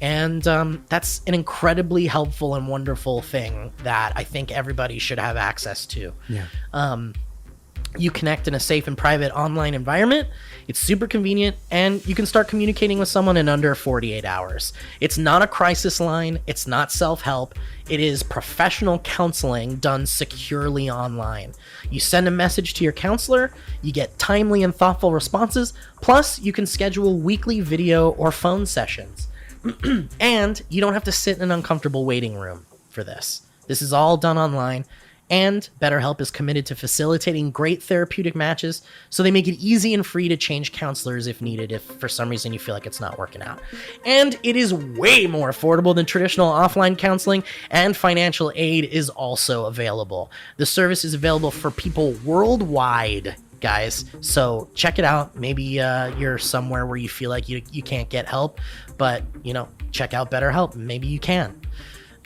And that's an incredibly helpful and wonderful thing that I think everybody should have access to. Yeah. You connect in a safe and private online environment. It's super convenient, and you can start communicating with someone in under 48 hours. It's not a crisis line. It's not self-help. It is professional counseling done securely online. You send a message to your counselor, you get timely and thoughtful responses, plus you can schedule weekly video or phone sessions. And you don't have to sit in an uncomfortable waiting room for this. This is all done online. And BetterHelp is committed to facilitating great therapeutic matches, so they make it easy and free to change counselors if needed, if for some reason you feel like it's not working out. And it is way more affordable than traditional offline counseling, and financial aid is also available. The service is available for people worldwide, guys, so check it out. Maybe you're somewhere where you feel like you can't get help, but, check out BetterHelp. Maybe you can.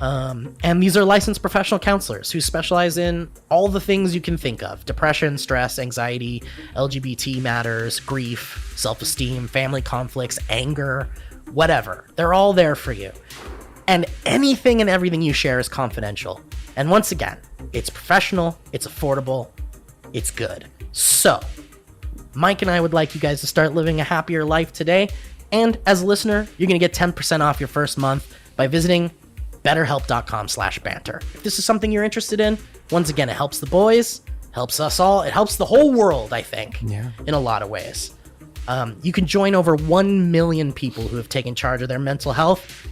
And these are licensed professional counselors who specialize in all the things you can think of: depression, stress, anxiety, LGBT matters, grief, self-esteem, family conflicts, anger, whatever. They're all there for you. And anything and everything you share is confidential. And once again, it's professional, it's affordable, it's good. So, Mike and I would like you guys to start living a happier life today. And as a listener, you're going to get 10% off your first month by visiting BetterHelp.com/banter. If this is something you're interested in, once again, it helps the boys, helps us all, it helps the whole world, I think, in a lot of ways. You can join over 1 million people who have taken charge of their mental health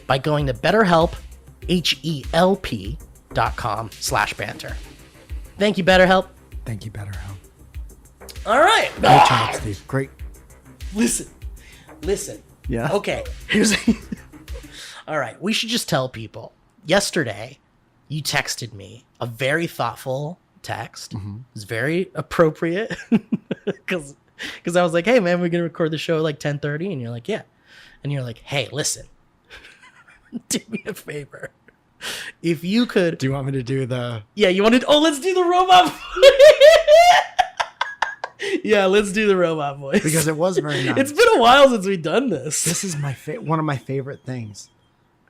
by going to BetterHelp, HELP.com/banter. Thank you, BetterHelp. Thank you, BetterHelp. All right. Great job, Steve. Great. Listen. Yeah. Okay. All right, we should just tell people. Yesterday, you texted me a very thoughtful text. Mm-hmm. It was very appropriate because I was like, hey, man, we're going to record the show at like 10:30. And you're like, yeah. And you're like, hey, listen, do me a favor. If you could. Do you want me to do the. Yeah, you wanted. Oh, let's do the robot. Yeah, let's do the robot voice. Because it was very nice. It's been a while since we've done this. This is one of my favorite things.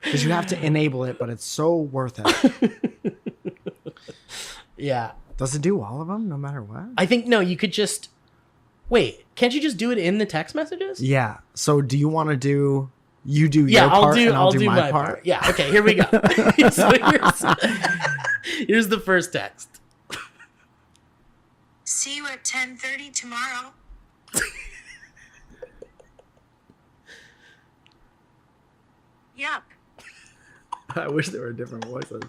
Because you have to enable it, but it's so worth it. Yeah. Does it do all of them, no matter what? I think, no, you could just... Wait, can't you just do it in the text messages? Yeah. So do you want to do... You do your part and I'll do my part? Yeah, okay, here we go. So Here's the first text. See you at 10:30 tomorrow. Yup. I wish there were different voices.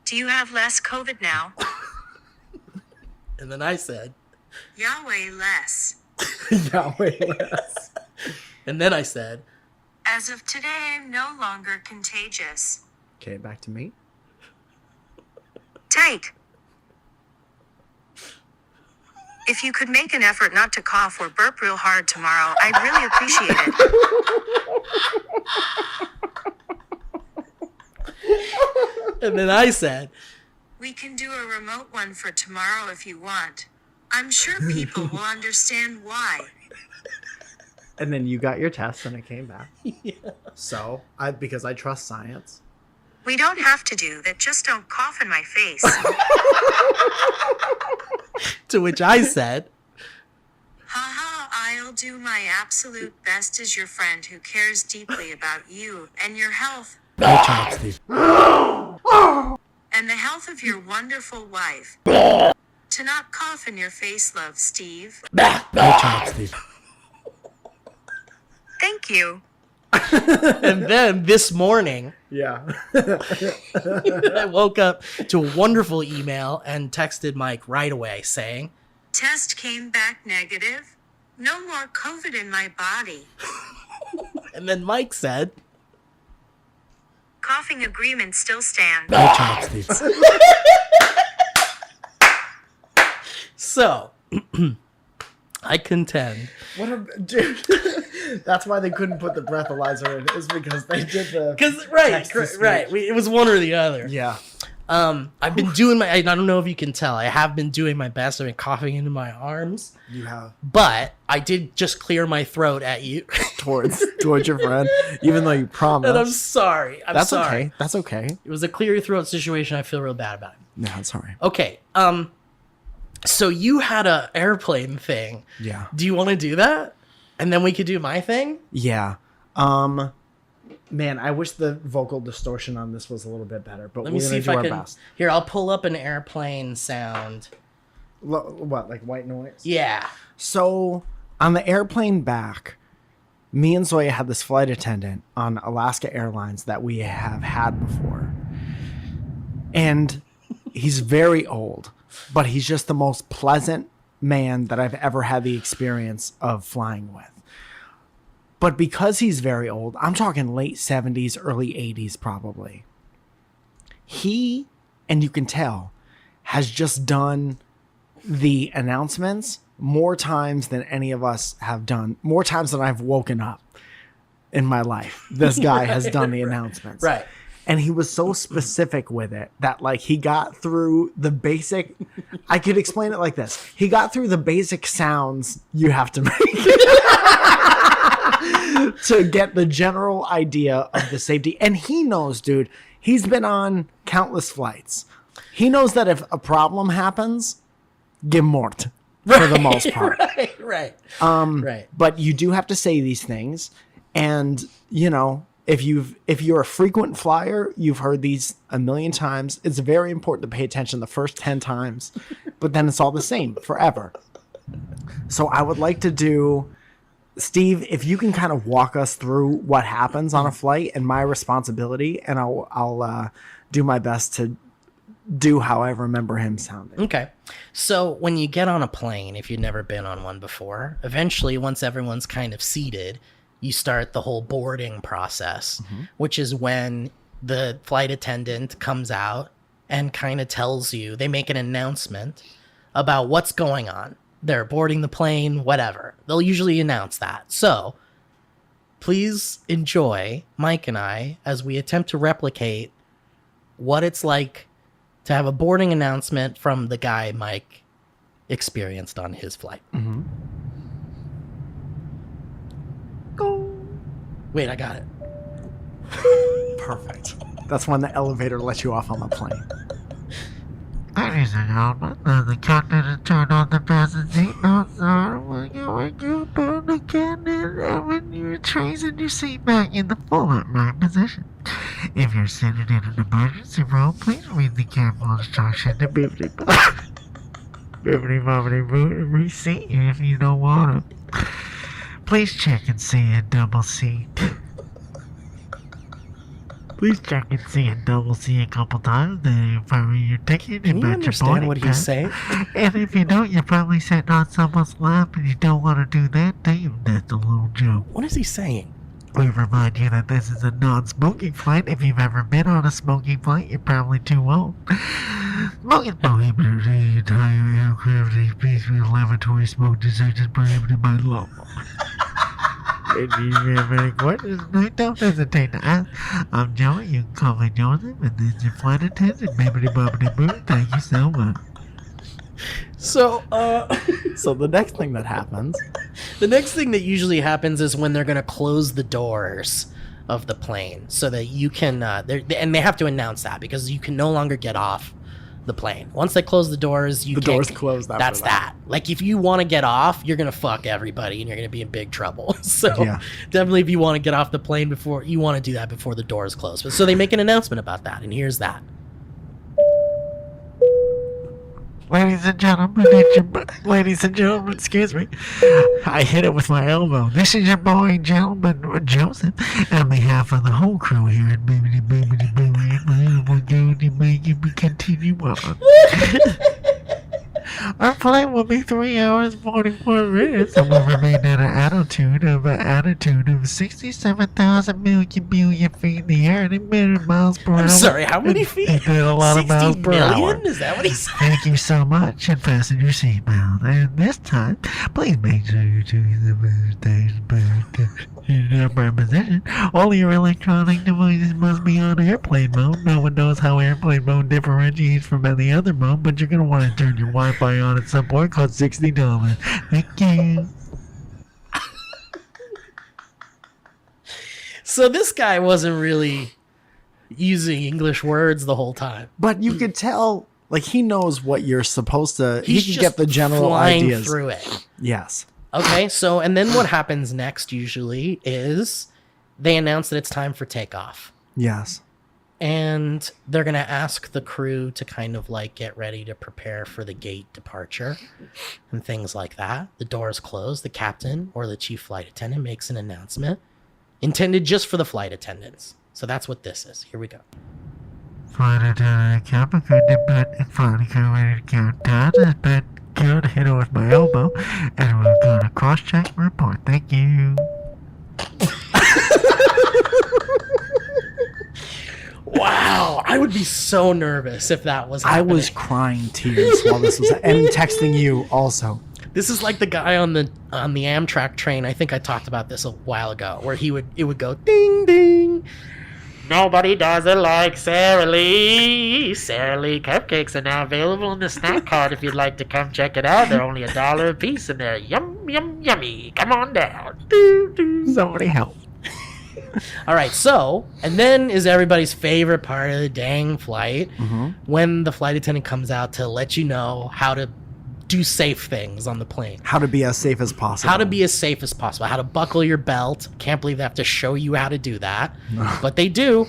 Do you have less COVID now? And then I said, Yahweh less. Yahweh less. and then I said, As of today, I'm no longer contagious. Okay, back to me. Tight. If you could make an effort not to cough or burp real hard tomorrow, I'd really appreciate it. and then I said, We can do a remote one for tomorrow if you want. I'm sure people will understand why. And then you got your test and it came back. Yeah. So, because I trust science. We don't have to do that, just don't cough in my face. to which I said, Haha, I'll do my absolute best as your friend who cares deeply about you and your health. Good job, Steve. And the health of your wonderful wife. To not cough in your face, love, Steve. Good job, Steve. Thank you. and then this morning, Yeah. I woke up to a wonderful email and texted Mike right away saying, Test came back negative. No more COVID in my body. and then Mike said, Coughing agreement still stands. Good job, Steve. so, I contend. What a dude. That's why they couldn't put the breathalyzer in, is because they did the Because, right, text-to-speech. right. It was one or the other. Yeah. I've been doing I don't know if you can tell, I have been doing my best. I've been coughing into my arms, You have but I did just clear my throat at you. towards your friend, even though you promised. And I'm sorry. I'm That's sorry. okay. That's okay. It was a clear your throat situation. I feel real bad about it. No, it's all right. Okay. So you had a airplane thing. Yeah. Do you want to do that? And then we could do my thing? Yeah. Man, I wish the vocal distortion on this was a little bit better, but Let we're me see gonna if do I our can. best. Here, I'll pull up an airplane sound. What, like white noise? Yeah. So on the airplane back, me and Zoya had this flight attendant on Alaska Airlines that we have had before. And he's very old, but he's just the most pleasant man that I've ever had the experience of flying with. But because he's very old, I'm talking late 70s, early 80s probably. He, and you can tell, has just done the announcements more times than any of us have done, more times than I've woken up in my life. This guy has done the announcements. Right. And he was so specific with it that like he got through the basic, I could explain it like this. He got through the basic sounds you have to make to get the general idea of the safety. And he knows, dude, he's been on countless flights. He knows that if a problem happens, give mort for the most part. Right. Right. But you do have to say these things. And, you know, if you're a frequent flyer, you've heard these a million times. It's very important to pay attention the first 10 times, but then it's all the same forever. So I would like to do, Steve, if you can kind of walk us through what happens on a flight and my responsibility, and I'll do my best to do how I remember him sounding. Okay. So when you get on a plane, if you've never been on one before, eventually once everyone's kind of seated, you start the whole boarding process, which is when the flight attendant comes out and kind of tells you, they make an announcement about what's going on. They're boarding the plane, whatever. They'll usually announce that. So please enjoy Mike and I as we attempt to replicate what it's like to have a boarding announcement from the guy Mike experienced on his flight. Wait, I got it. Perfect. That's when the elevator lets you off on the plane. Ladies and gentlemen, the captain has turned on the fasten seatbelts. We're going to burn the cannon and when you're tracing your seat back in the full upright position. If you're sitting in an emergency room, please read the careful instruction to bibbity bobbity boo and reseat you if you don't want to. Please check and see a double seat. Please check and see a double seat a couple times, then fire your ticket Can and you match your understand boarding what he's pass. saying? And if you don't, you're probably sitting on someone's lap and you don't want to do that, do you? That's a little joke. What is he saying? We remind you that this is a non-smoking flight. If you've ever been on a smoking flight, you're probably too old. Smoking prohibited in the entire aircraft. A peaceful laboratory smoke deserts prohibited by law. If you have any questions, don't hesitate to ask. I'm Joey. You can call me Joseph, and this is your flight attendant, Bibbidi Bobbidi Boo. Thank you so much. So, So the next thing that happens, the next thing that usually happens is when they're going to close the doors of the plane so that you can, and they have to announce that because you can no longer get off the plane. Once they close the doors, the doors closed after that's that. Like, if you want to get off, you're going to fuck everybody and you're going to be in big trouble. So, Yeah. definitely if you want to get off the plane before, you want to do that before the doors close. But so they make an announcement about that, and here's that. Ladies and gentlemen, excuse me. I hit it with my elbow. This is your boy, gentleman, Joseph. On behalf of the whole crew here at Bibbidi Bobbidi Boo, we're going to make you continue on. Our flight will be 3 hours 44 minutes, and will remain at an altitude of 67,000 billion feet in the air at 1,000,000 miles per hour. I'm sorry, how many feet? It's a lot of miles 60 per million? hour. Is that what he said? Thank you so much, and fasten your seatbelt. And this time, please make sure you choose the in upright position. All your electronic devices must be on airplane mode. No one knows how airplane mode differentiates from any other mode, but you're going to want to turn your Wi-Fi on at some point. Costs $60. Thank you. So this guy wasn't really using English words the whole time. but you could tell, like, he knows what you're supposed to. He's He can just get the general flying ideas. through it. Yes. Okay, so and then what happens next usually is they announce that it's time for takeoff. Yes. And they're going to ask the crew to kind of like get ready to prepare for the gate departure and things like that. The doors close. The captain or the chief flight attendant makes an announcement intended just for the flight attendants. So that's what this is. Here we go. Flight attendant, Kappa, good flight crew ready to count down. It's been good. Hit it with my elbow, and we're gonna cross-check and report. Thank you. Wow, I would be so nervous if that was happening. I was crying tears while this was, and texting you also. This is like the guy on the Amtrak train. I think I talked about this a while ago, where it would go ding ding. Nobody does it like Sara Lee. Sara Lee cupcakes are now available in the snack cart if you'd like to come check it out. They're only $1 a piece and they're yum yum yummy. Come on down. Doo, doo. Somebody help. All right, so, and then is everybody's favorite part of the dang flight, when the flight attendant comes out to let you know how to do safe things on the plane. How to be as safe as possible. How to be as safe as possible. How to buckle your belt. Can't believe they have to show you how to do that. But they do.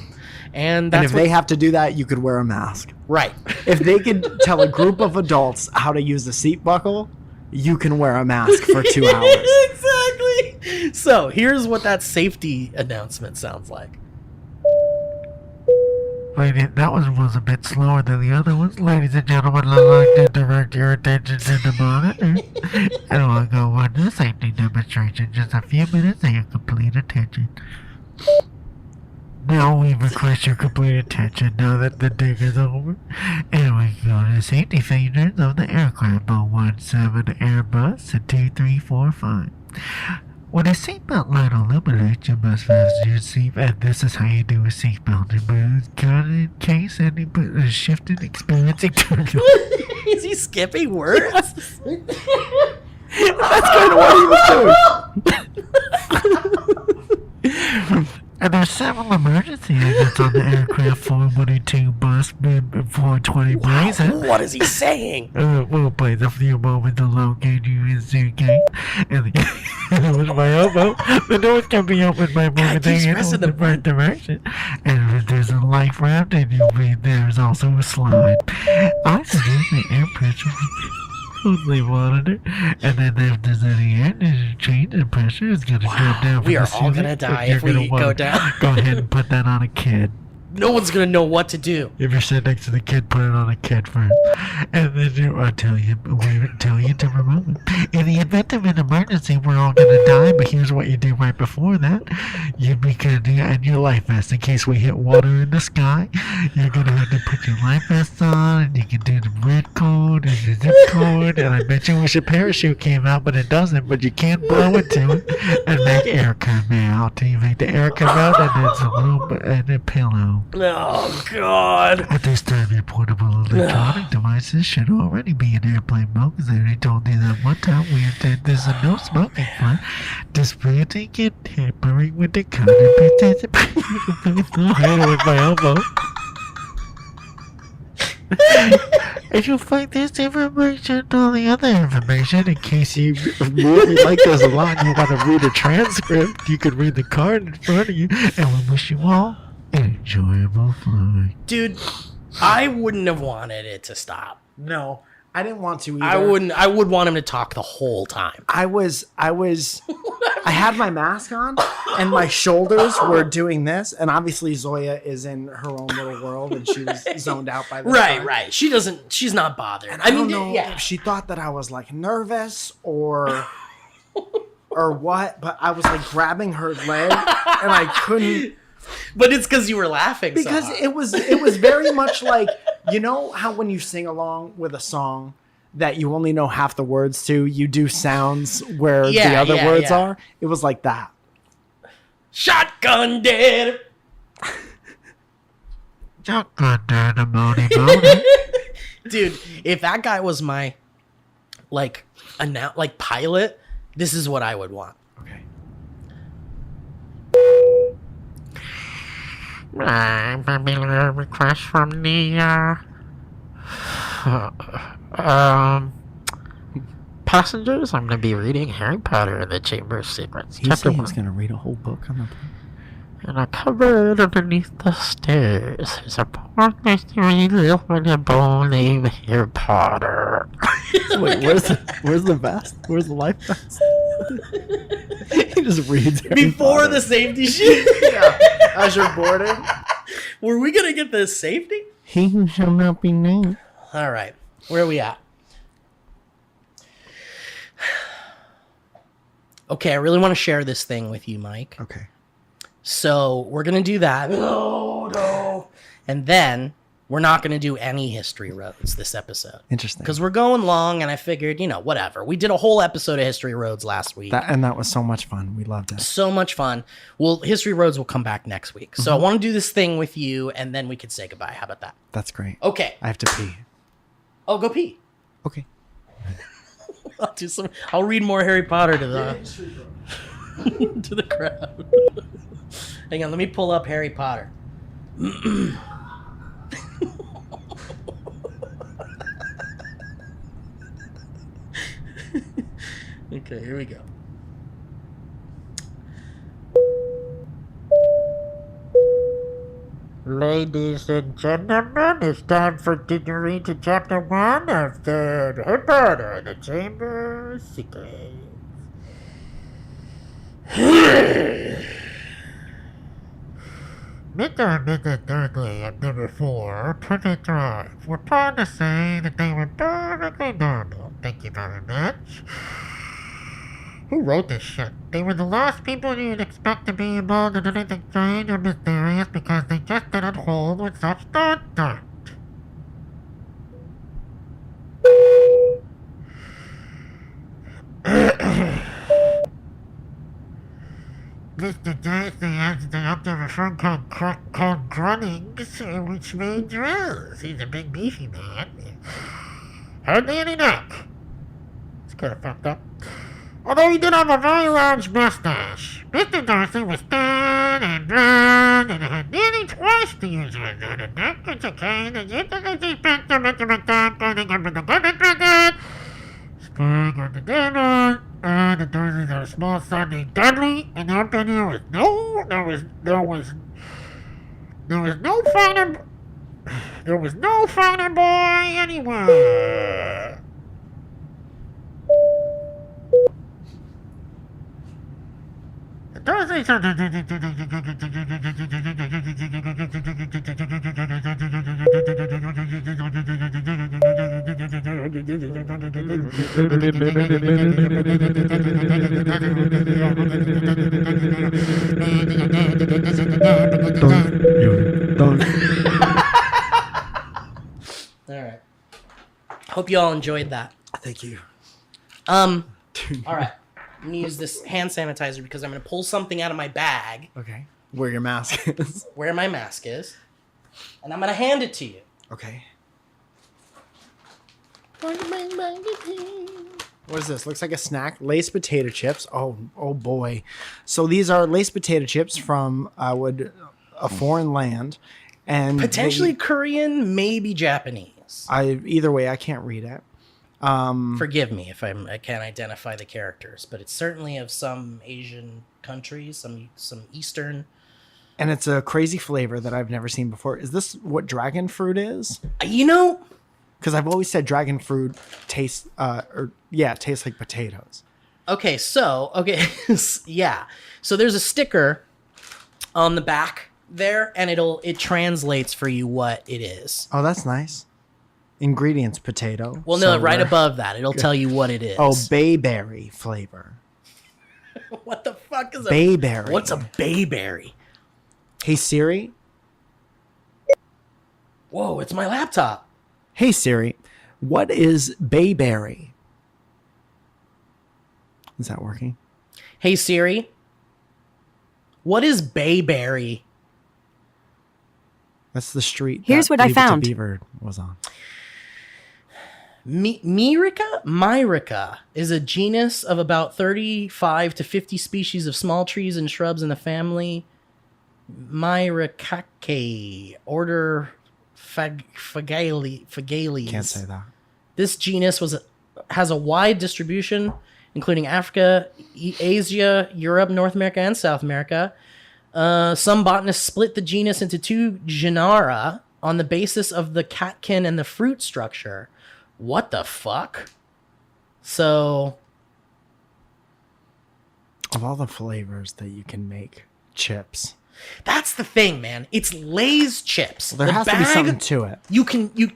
And that's And if they have to do that, you could wear a mask. right. If they could tell a group of adults how to use the seat buckle, you can wear a mask for 2 hours. Exactly. So here's what that safety announcement sounds like. That one was a bit slower than the other ones. Ladies and gentlemen, I'd like to direct your attention to the monitor. And we'll go on to the safety demonstration. Just a few minutes and your complete attention. Now we request your complete attention now that the dig is over. And we go to the safety features of the aircraft on 17 Airbus and 2345. When a seatbelt light illuminates, you must fasten your seatbelt. And this is how you do a seatbelt removal. Cut in case any shifted experiencing turn. Is he skipping words? That's kind of what he was doing. And there's several emergency exits on the aircraft 412 bus 420 Blazer. What is he saying? We'll play a few moments to locate you in suitcase. And with my elbow, the doors can be opened by moving keeps in pressing the the right direction. And if there's a life raft, and there's also a slide. I suggest the air pressure closely monitor, and then if there's any air change in pressure, it's gonna go down. We from are the all ceiling, gonna and die you're if we gonna go wanna down. Go ahead and put that on a kid. No one's gonna know what to do. If you're sitting next to the kid, put it on a kid first. And then I'll tell you to remove it. In the event of an emergency, we're all gonna die, but here's what you do right before that. You and your life vest in case we hit water in the sky. You're gonna have to put your life vest on, and you can do the red code and the zip code, and I bet you wish a parachute came out, but it doesn't, but you can't blow it to it and make air come out. You make the air come out, and there's a little and a pillow. Oh, God. At this time, your portable electronic devices should already be in airplane mode, because I already told you that one time we intend this a no smoking flight. Displaying and tampering with the content participation with my elbow. If you find this information and all the other information, in case you really like us a lot and you want to read a transcript, you can read the card in front of you, and we wish you all enjoyable flying. Dude, I wouldn't have wanted it to stop. No, I didn't want to either. I would want him to talk the whole time. I had my mask on and my shoulders were doing this, and obviously Zoya is in her own little world and she was zoned out by this. Right. She's not bothered. And I don't know if she thought that I was like nervous or what, but I was like grabbing her leg and I couldn't. But it's because you were laughing Because so hard. it was very much like, you know how when you sing along with a song that you only know half the words to, you do sounds where the other words are? It was like that. Shotgun dead. Shotgun dead, Moni. Dude, if that guy was my like pilot, this is what I would want. Okay. Familiar request from the passengers. I'm going to be reading Harry Potter and the Chamber of Secrets. He Chapter said he was 1. going to read a whole book on the plane. In a cupboard underneath the stairs, there's a poor mystery little boy named Harry Potter. Wait, where's the vest? Where's the life vest? He just reads Harry Before Potter. the safety shit. Yeah, as you're boarding. Were we gonna get the safety? He who shall not be named. All right, where are we at? Okay, I really want to share this thing with you, Mike. Okay. So we're gonna do that. No. And then we're not gonna do any history roads this episode. Interesting. Because we're going long, and I figured, whatever. We did a whole episode of history roads last week. That was so much fun. We loved it. So much fun. Well, history roads will come back next week. So I want to do this thing with you, and then we could say goodbye. How about that? That's great. Okay. I have to pee. Oh, go pee. Okay. I'll read more Harry Potter to the to the crowd. Hang on, let me pull up Harry Potter. Okay, here we go. Ladies and gentlemen, it's time for to read to chapter 1 of the Harry Potter, the Chamber of Secrets. Mr. Durgley at number 4, Perfect Drive. We're proud to say that they were perfectly normal. Thank you very much. Who wrote this shit? They were the last people you'd expect to be involved in anything strange or mysterious because they just didn't hold with such thought. Mr. Darcy accidentally up there a friend called Grunnings, which means drills. He's a big beefy man. Hardly any neck. It's kind of fucked up. Although he did have a very large mustache. Mr. Darcy was thin and blonde and had nearly twice the usual amount of neck, which occasioned the utility spectrum Spring on the dinner, and the Dursleys are a small son named Dudley, and their opinion was There was no finer. There was no finer boy anywhere. All right. Hope you all enjoyed that. Thank you. All right. I'm gonna use this hand sanitizer because I'm gonna pull something out of my bag Okay. Where your mask is. where my mask is, and I'm gonna hand it to you. Okay. What is this? Looks like a snack. Lay's potato chips. Oh boy. So these are Lay's potato chips from a foreign land, and Potentially Korean, maybe Japanese. either way, I can't read it. Forgive me if I can't identify the characters, but it's certainly of some Asian countries, some Eastern. And it's a crazy flavor that I've never seen before. Is this what dragon fruit is? You know, Because I've always said dragon fruit tastes, tastes like potatoes. okay, yeah. So there's a sticker on the back there, and it translates for you what it is. Oh, that's nice. Ingredients: potato. Well, no, right celery. above that, it'll tell you what it is. Oh, bayberry flavor. What the fuck is Bayberry. What's a bayberry? Hey Siri. Whoa, it's my laptop. Hey Siri. What is bayberry? Is that working? Hey Siri, what is bayberry? That's the street. Here's that what I Leave It to found. Beaver was on. Myrica is a genus of about 35 to 50 species of small trees and shrubs in the family Myricaceae, order Phagales. Can't say that. This genus has a wide distribution, including Africa, Asia, Europe, North America, and South America. Some botanists split the genus into two genera on the basis of the catkin and the fruit structure. What the fuck? So, Of all the flavors that you can make chips, that's the thing, man. It's Lay's chips. there The has to be bag- something to it.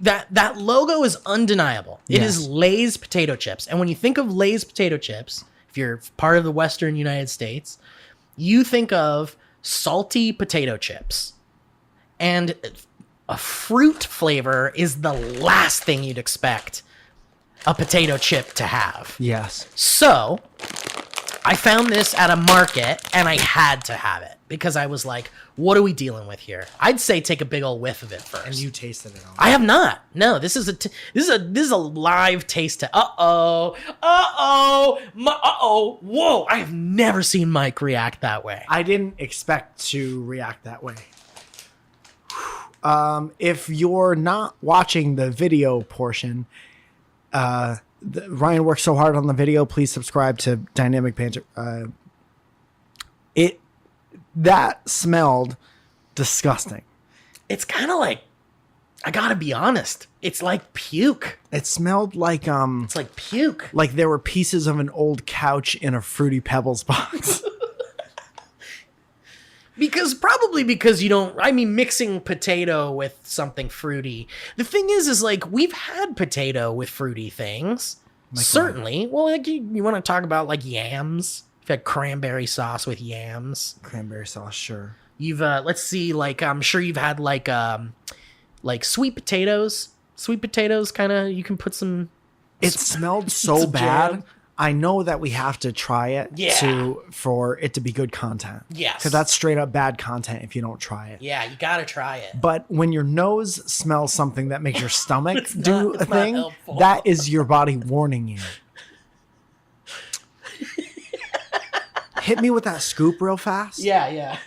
That logo is undeniable. It Yes. is Lay's potato chips. And when you think of Lay's potato chips, if you're part of the Western United States, you think of salty potato chips. And a fruit flavor is the last thing you'd expect a potato chip to have. Yes. So, I found this at a market and I had to have it because I was like, what are we dealing with here? I'd say take a big old whiff of it first. And you tasted it all. I have not. No, this is a live taste test. Whoa! I have never seen Mike react that way. I didn't expect to react that way. If you're not watching the video portion, Ryan worked so hard on the video. Please subscribe to Dynamic Banter. That smelled disgusting. It's kind of like, I gotta be honest, it's like puke. It smelled like It's like puke. like there were pieces of an old couch in a Fruity Pebbles box. Probably because you don't, mixing potato with something fruity. The thing is like, we've had potato with fruity things. Certainly. Well, like you want to talk about like yams? You've had cranberry sauce with yams. Cranberry sauce, sure. You've, let's see, like, I'm sure you've had like sweet potatoes. Sweet potatoes, kind of, you can put some. It smelled so some bad. jam. I know that we have to try it for it to be good content. Yes. Because that's straight up bad content if you don't try it. Yeah, you gotta try it. But when your nose smells something that makes your stomach It's do not a thing, helpful. that is your body warning you. Hit me with that scoop real fast. Yeah.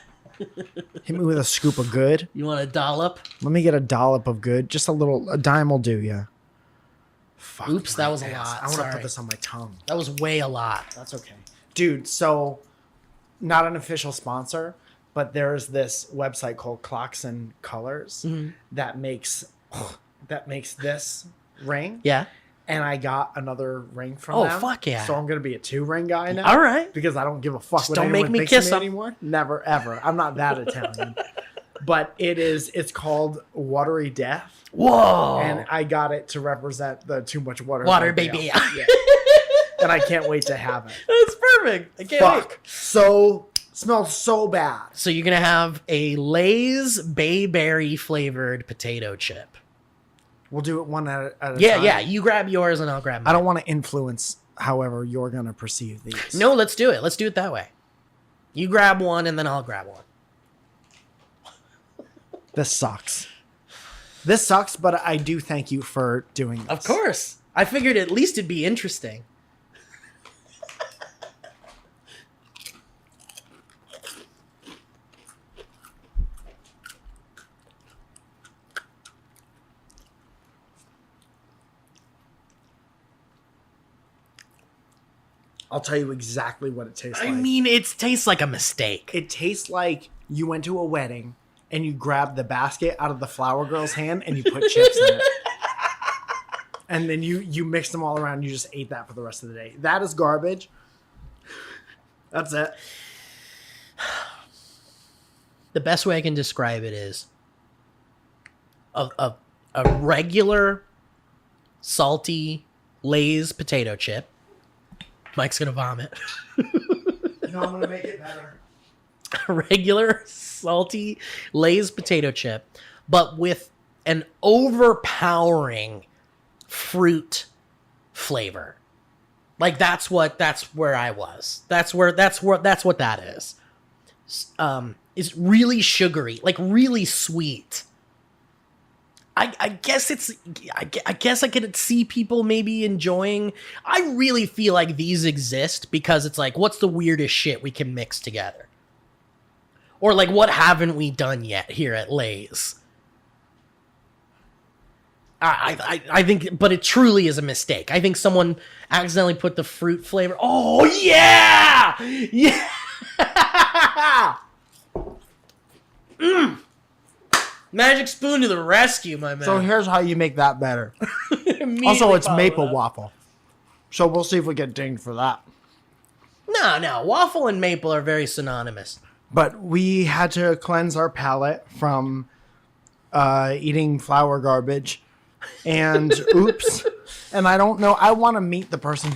Hit me with a scoop of good. You want a dollop? Let me get a dollop of good. Just a dime will do, yeah. Fuck Oops, my that was a ass. lot. I want to Sorry. put this on my tongue. That was way a lot. That's okay. Dude, so not an official sponsor, but there's this website called Clocks and Colors that makes this ring. Yeah. And I got another ring from Oh, them. fuck yeah. So I'm going to be a 2-ring guy now. All right. Because I don't give a fuck Just what don't make anyone me thinks kiss of me them. anymore. Never, ever. I'm not that Italian. But it's called Watery Death. Whoa. And I got it to represent the too much water. Water, baby. Yeah. And I can't wait to have it. That's perfect. I can't wait. Fuck. So, smells so bad. So you're going to have a Lay's Bayberry flavored potato chip. We'll do it one at a time. Yeah. You grab yours and I'll grab mine. I don't want to influence however you're going to perceive these. No, let's do it. Let's do it that way. You grab one and then I'll grab one. This sucks. This sucks, but I do thank you for doing this. Of course. I figured at least it'd be interesting. I'll tell you exactly what it tastes like. I mean, it tastes like a mistake. It tastes like you went to a wedding and you grabbed the basket out of the flower girl's hand and you put chips in it. And then you mixed them all around and you just ate that for the rest of the day. That is garbage. That's it. The best way I can describe it is a regular salty Lay's potato chip. Mike's gonna vomit. No, I'm gonna make it better. A regular salty Lay's potato chip, but with an overpowering fruit flavor. Like that's where I was. That's what that is. It's really sugary, like really sweet. I guess I could see people maybe enjoying. I really feel like these exist because it's like, what's the weirdest shit we can mix together? Or like, what haven't we done yet here at Lay's? I think, but it truly is a mistake. I think someone accidentally put the fruit flavor. Oh yeah, yeah. Magic spoon to the rescue, my man. So here's how you make that better. Immediately Also, it's follow maple it up. waffle. So we'll see if we get dinged for that. No, waffle and maple are very synonymous. But we had to cleanse our palate from eating flour garbage. And oops. And I don't know. I want to meet the person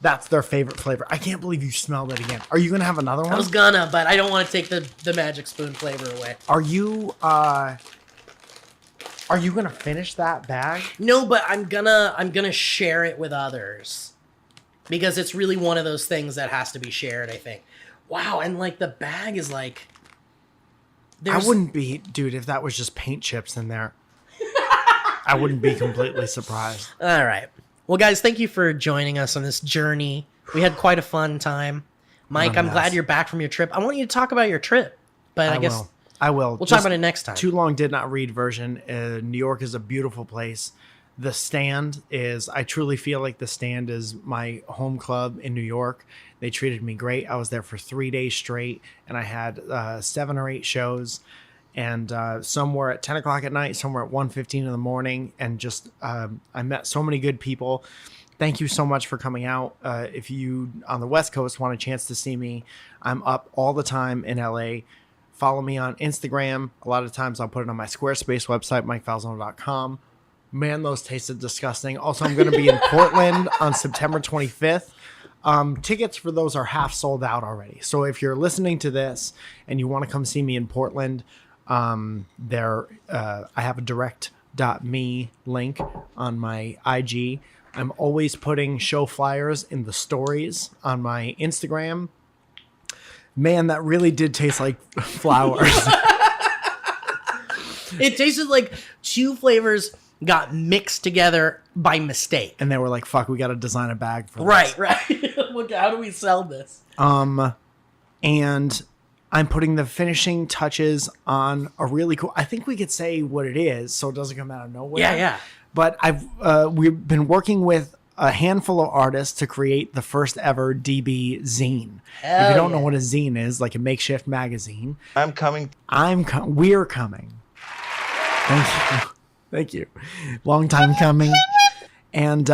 that's their favorite flavor. I can't believe you smelled it again. Are you going to have another one? I was gonna, but I don't want to take the magic spoon flavor away. Are you going to finish that bag? No, but I'm gonna share it with others. Because it's really one of those things that has to be shared, I think. Wow, and like the bag is like I wouldn't be, dude, if that was just paint chips in there. I wouldn't be completely surprised. All right. Well, guys, thank you for joining us on this journey. We had quite a fun time. Mike, I'm glad you're back from your trip. I want you to talk about your trip, but I guess I will. we'll talk about it next time. Too long did not read version. New York is a beautiful place. The Stand is, I truly feel like The Stand is my home club in New York. They treated me great. I was there for 3 days straight, and I had 7 or 8 shows. And some were at 10 o'clock at night, some were at 1:15 in the morning. And just, I met so many good people. Thank you so much for coming out. If you, on the West Coast, want a chance to see me, I'm up all the time in LA. Follow me on Instagram. A lot of times I'll put it on my Squarespace website, MikeFalzone.com. Man, those tasted disgusting. Also, I'm going to be in Portland on September 25th. Tickets for those are half sold out already. So if you're listening to this and you want to come see me in Portland, I have a direct.me link on my IG. I'm always putting show flyers in the stories on my Instagram. Man, that really did taste like flowers. It tasted like 2 flavors got mixed together by mistake. And they were like, fuck, we got to design a bag for this. Right. Look, how do we sell this? And I'm putting the finishing touches on a really cool, I think we could say what it is so it doesn't come out of nowhere. Yeah. But we've been working with a handful of artists to create the first ever DB zine. Hell if you don't yeah. know what a zine is, like a makeshift magazine, I'm coming. we're coming. Thank you. Thank you. Long time coming. And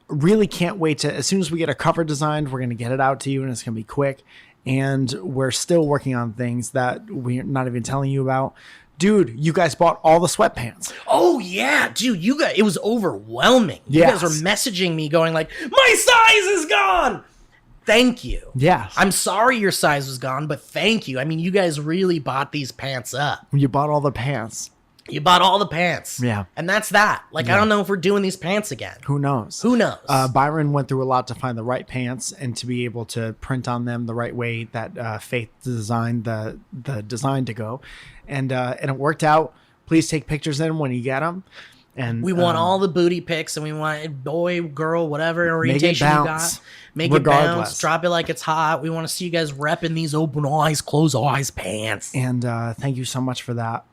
really can't wait to, as soon as we get a cover designed, we're going to get it out to you and it's going to be quick. And we're still working on things that we're not even telling you about. Dude, you guys bought all the sweatpants. Oh yeah, dude, it was overwhelming. Yes. You guys were messaging me going like, my size is gone. Thank you. Yes. I'm sorry your size was gone, but thank you. I mean, you guys really bought these pants up. You bought all the pants. You bought all the pants. Yeah. And that's that. Like, I don't know if we're doing these pants again. Who knows? Who knows? Byron went through a lot to find the right pants and to be able to print on them the right way that Faith designed the design to go. And it worked out. Please take pictures in when you get them. And we want all the booty pics, and we want boy, girl, whatever orientation you bounce, got. Make it bounce. Drop it like it's hot. We want to see you guys repping these open eyes, closed eyes pants. And thank you so much for that.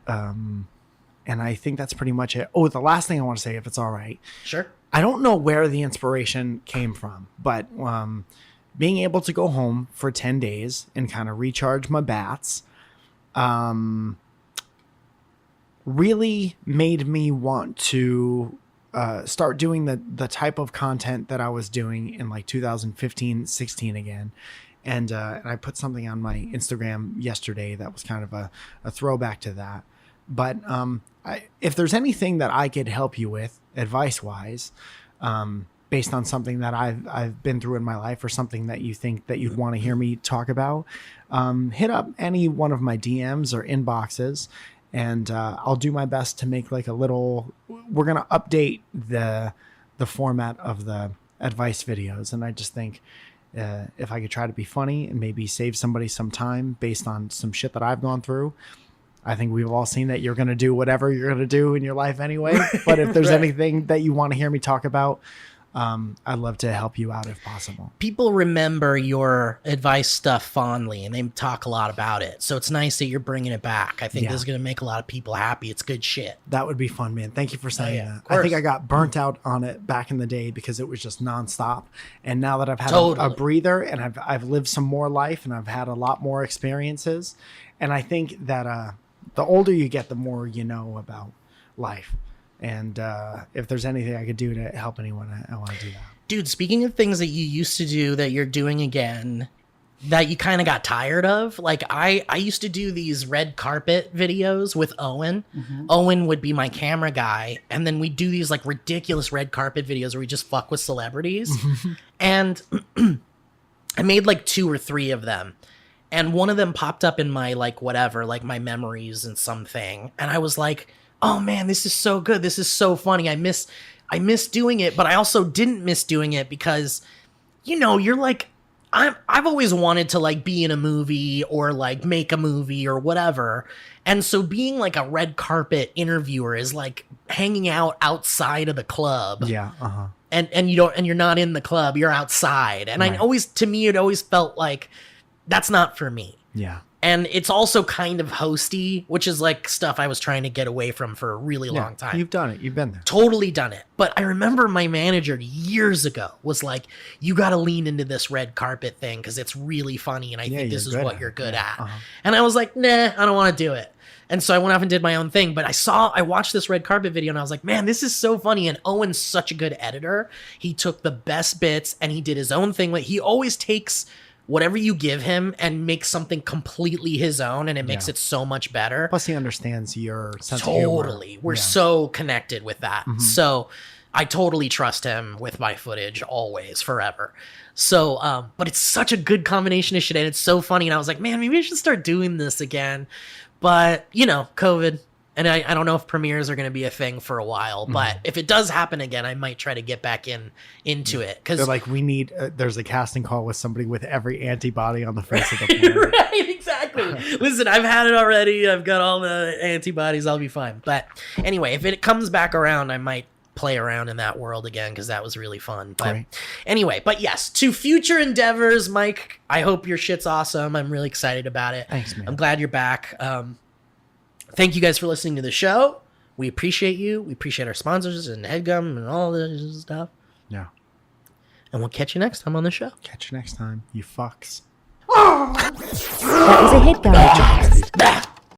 And I think that's pretty much it. Oh, the last thing I want to say, if it's all right. Sure. I don't know where the inspiration came from, but being able to go home for 10 days and kind of recharge my bats really made me want to start doing the type of content that I was doing in like 2015, 16 again. And I put something on my Instagram yesterday that was kind of a throwback to that. But if there's anything that I could help you with advice-wise, based on something that I've been through in my life or something that you think that you'd want to hear me talk about, hit up any one of my DMs or inboxes, and I'll do my best to make like a little. We're gonna update the format of the advice videos, and I just think if I could try to be funny and maybe save somebody some time based on some shit that I've gone through. I think we've all seen that you're going to do whatever you're going to do in your life anyway. But if there's anything that you want to hear me talk about, I'd love to help you out if possible. People remember your advice stuff fondly, and they talk a lot about it. So it's nice that you're bringing it back. I think this is going to make a lot of people happy. It's good shit. That would be fun, man. Thank you for saying yeah, that. I think I got burnt out on it back in the day because it was just nonstop. And now that I've had a breather and I've lived some more life and I've had a lot more experiences, and I think that the older you get, the more you know about life. And if there's anything I could do to help anyone, I want to do that. Dude, speaking of things that you used to do that you're doing again, that you kind of got tired of, like I used to do these red carpet videos with Owen. Mm-hmm. Owen would be my camera guy. And then we do these like ridiculous red carpet videos where we just fuck with celebrities. And I made like 2 or 3 of them. And one of them popped up in my like whatever, like my memories and something. And I was like, oh man, this is so good. This is so funny. I miss doing it, but I also didn't miss doing it because, you know, you're like, I've always wanted to like be in a movie or like make a movie or whatever. And so being like a red carpet interviewer is like hanging out outside of the club. Yeah. And you're not in the club, you're outside. And right. It always felt like that's not for me. Yeah. And it's also kind of hosty, which is like stuff I was trying to get away from for a really long time. You've done it. You've been there. Totally done it. But I remember my manager years ago was like, you got to lean into this red carpet thing because it's really funny. And I think this is what you're good at. And I was like, nah, I don't want to do it. And so I went off and did my own thing. But I watched this red carpet video and I was like, man, this is so funny. And Owen's such a good editor. He took the best bits and he did his own thing. He always takes whatever you give him and makes something completely his own, and it makes it so much better. Plus he understands your sense of humor. Totally. We're so connected with that. Mm-hmm. So I totally trust him with my footage always, forever. So, but it's such a good combination of shit, and it's so funny. And I was like, man, maybe I should start doing this again. But, you know, COVID. And I don't know if premieres are going to be a thing for a while, but if it does happen again, I might try to get back into it. Because they're like, we need, there's a casting call with somebody with every antibody on the face of the planet. Right, exactly. Listen, I've had it already. I've got all the antibodies. I'll be fine. But anyway, if it comes back around, I might play around in that world again because that was really fun. But anyway, but yes, to future endeavors, Mike, I hope your shit's awesome. I'm really excited about it. Thanks, man. I'm glad you're back. Thank you guys for listening to the show. We appreciate you. We appreciate our sponsors and HeadGum and all this stuff. Yeah. And we'll catch you next time on the show. Catch you next time, you fucks. That was a headgum.